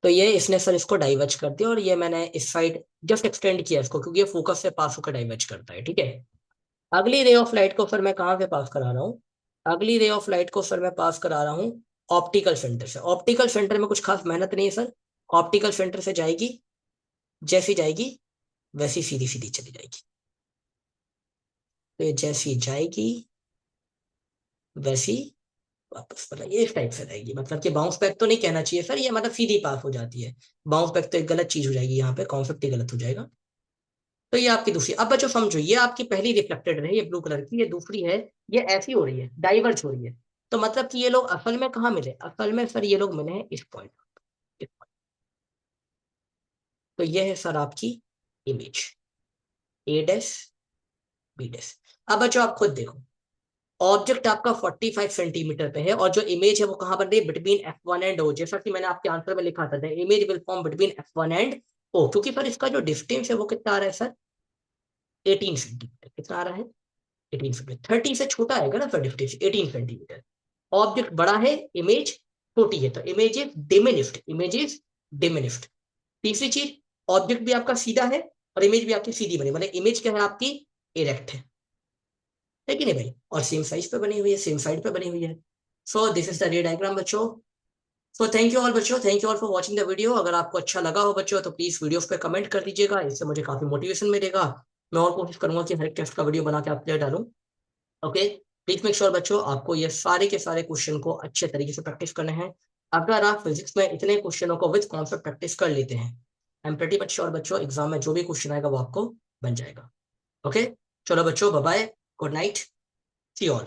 S1: तो ये इसने सर इसको डाइवर्ज कर दिया, और ये मैंने इस साइड जस्ट एक्सटेंड किया इसको, क्योंकि ये फोकस से पास होकर डाइवर्ज करता है। ठीक है। अगली रे ऑफ लाइट को सर मैं कहाँ से पास करा रहा हूँ? अगली रे ऑफ लाइट को सर मैं पास करा रहा हूँ ऑप्टिकल सेंटर से। ऑप्टिकल सेंटर में कुछ खास मेहनत नहीं है सर। ऑप्टिकल सेंटर से जाएगी, जैसी जाएगी वैसी सीधी सीधी चली जाएगी। तो ये जैसी जाएगी वैसी वापस, मतलब ये इस टाइप से रहेगी। मतलब कि बाउंस बैक तो नहीं कहना चाहिए सर, ये मतलब सीधी पास हो जाती है। बाउंस बैक तो एक गलत चीज हो जाएगी, यहाँ पे कॉन्सेप्ट ही गलत हो जाएगा। तो ये आपकी दूसरी। अब बच्चों समझो, ये आपकी पहली रिफ्लेक्टेड है, ये ब्लू कलर की। ये दूसरी है, ये ऐसी हो रही है, डाइवर्ज हो रही है। तो मतलब कि ये लोग असल में कहाँ मिले? असल में सर ये लोग मिले हैं इस पॉइंट। तो ये है सर आपकी इमेज A', B'। अब बच्चों आप खुद देखो, ऑब्जेक्ट आपका 45 सेंटीमीटर पे है, और जो इमेज है वो कहां बन रही है? Between F1 and O। जैसा कि मैंने आपके आंसर में लिखा था, image will form between F1 and O। क्योंकि सर इसका जो डिस्टेंस है वो कितना आ रहा है सर? 18 सेंटीमीटर। कितना आ रहा है? 18 सेंटीमीटर। 30 से छोटा आएगा ना सर डिस्टेंस, 18 सेंटीमीटर। ऑब्जेक्ट बड़ा है, इमेज छोटी है, तो image is diminished. Image is diminished. तीसरी चीज, ऑब्जेक्ट भी आपका सीधा है और इमेज भी आपकी सीधी बनी, मतलब इमेज क्या है आपकी, इरेक्ट है कि नहीं भाई, और सेम साइज पे बनी हुई है, सेम साइड पे बनी हुई है। सो दिस इज द रे डायग्राम बच्चों। सो थैंक यू ऑल बच्चों, thank you all for watching the video. अगर आपको अच्छा लगा हो बच्चों तो प्लीज वीडियो पे कमेंट कर दीजिएगा, इससे मुझे काफी मोटिवेशन मिलेगा। मैं और कोशिश करूंगा कि हर एक टेस्ट का वीडियो बना के आपके लिए डालूं। ओके, प्लीज मेक श्योर बच्चों आपको ये सारे के सारे क्वेश्चन को अच्छे तरीके से प्रैक्टिस करने हैं। अगर आप फिजिक्स में इतने क्वेश्चनों को विद कॉन्सेप्ट प्रैक्टिस कर लेते हैं, I am pretty much sure बच्चों एग्जाम में जो भी क्वेश्चन आएगा वो आपको बन जाएगा। ओके, चलो बच्चों, bye bye, good night, see all.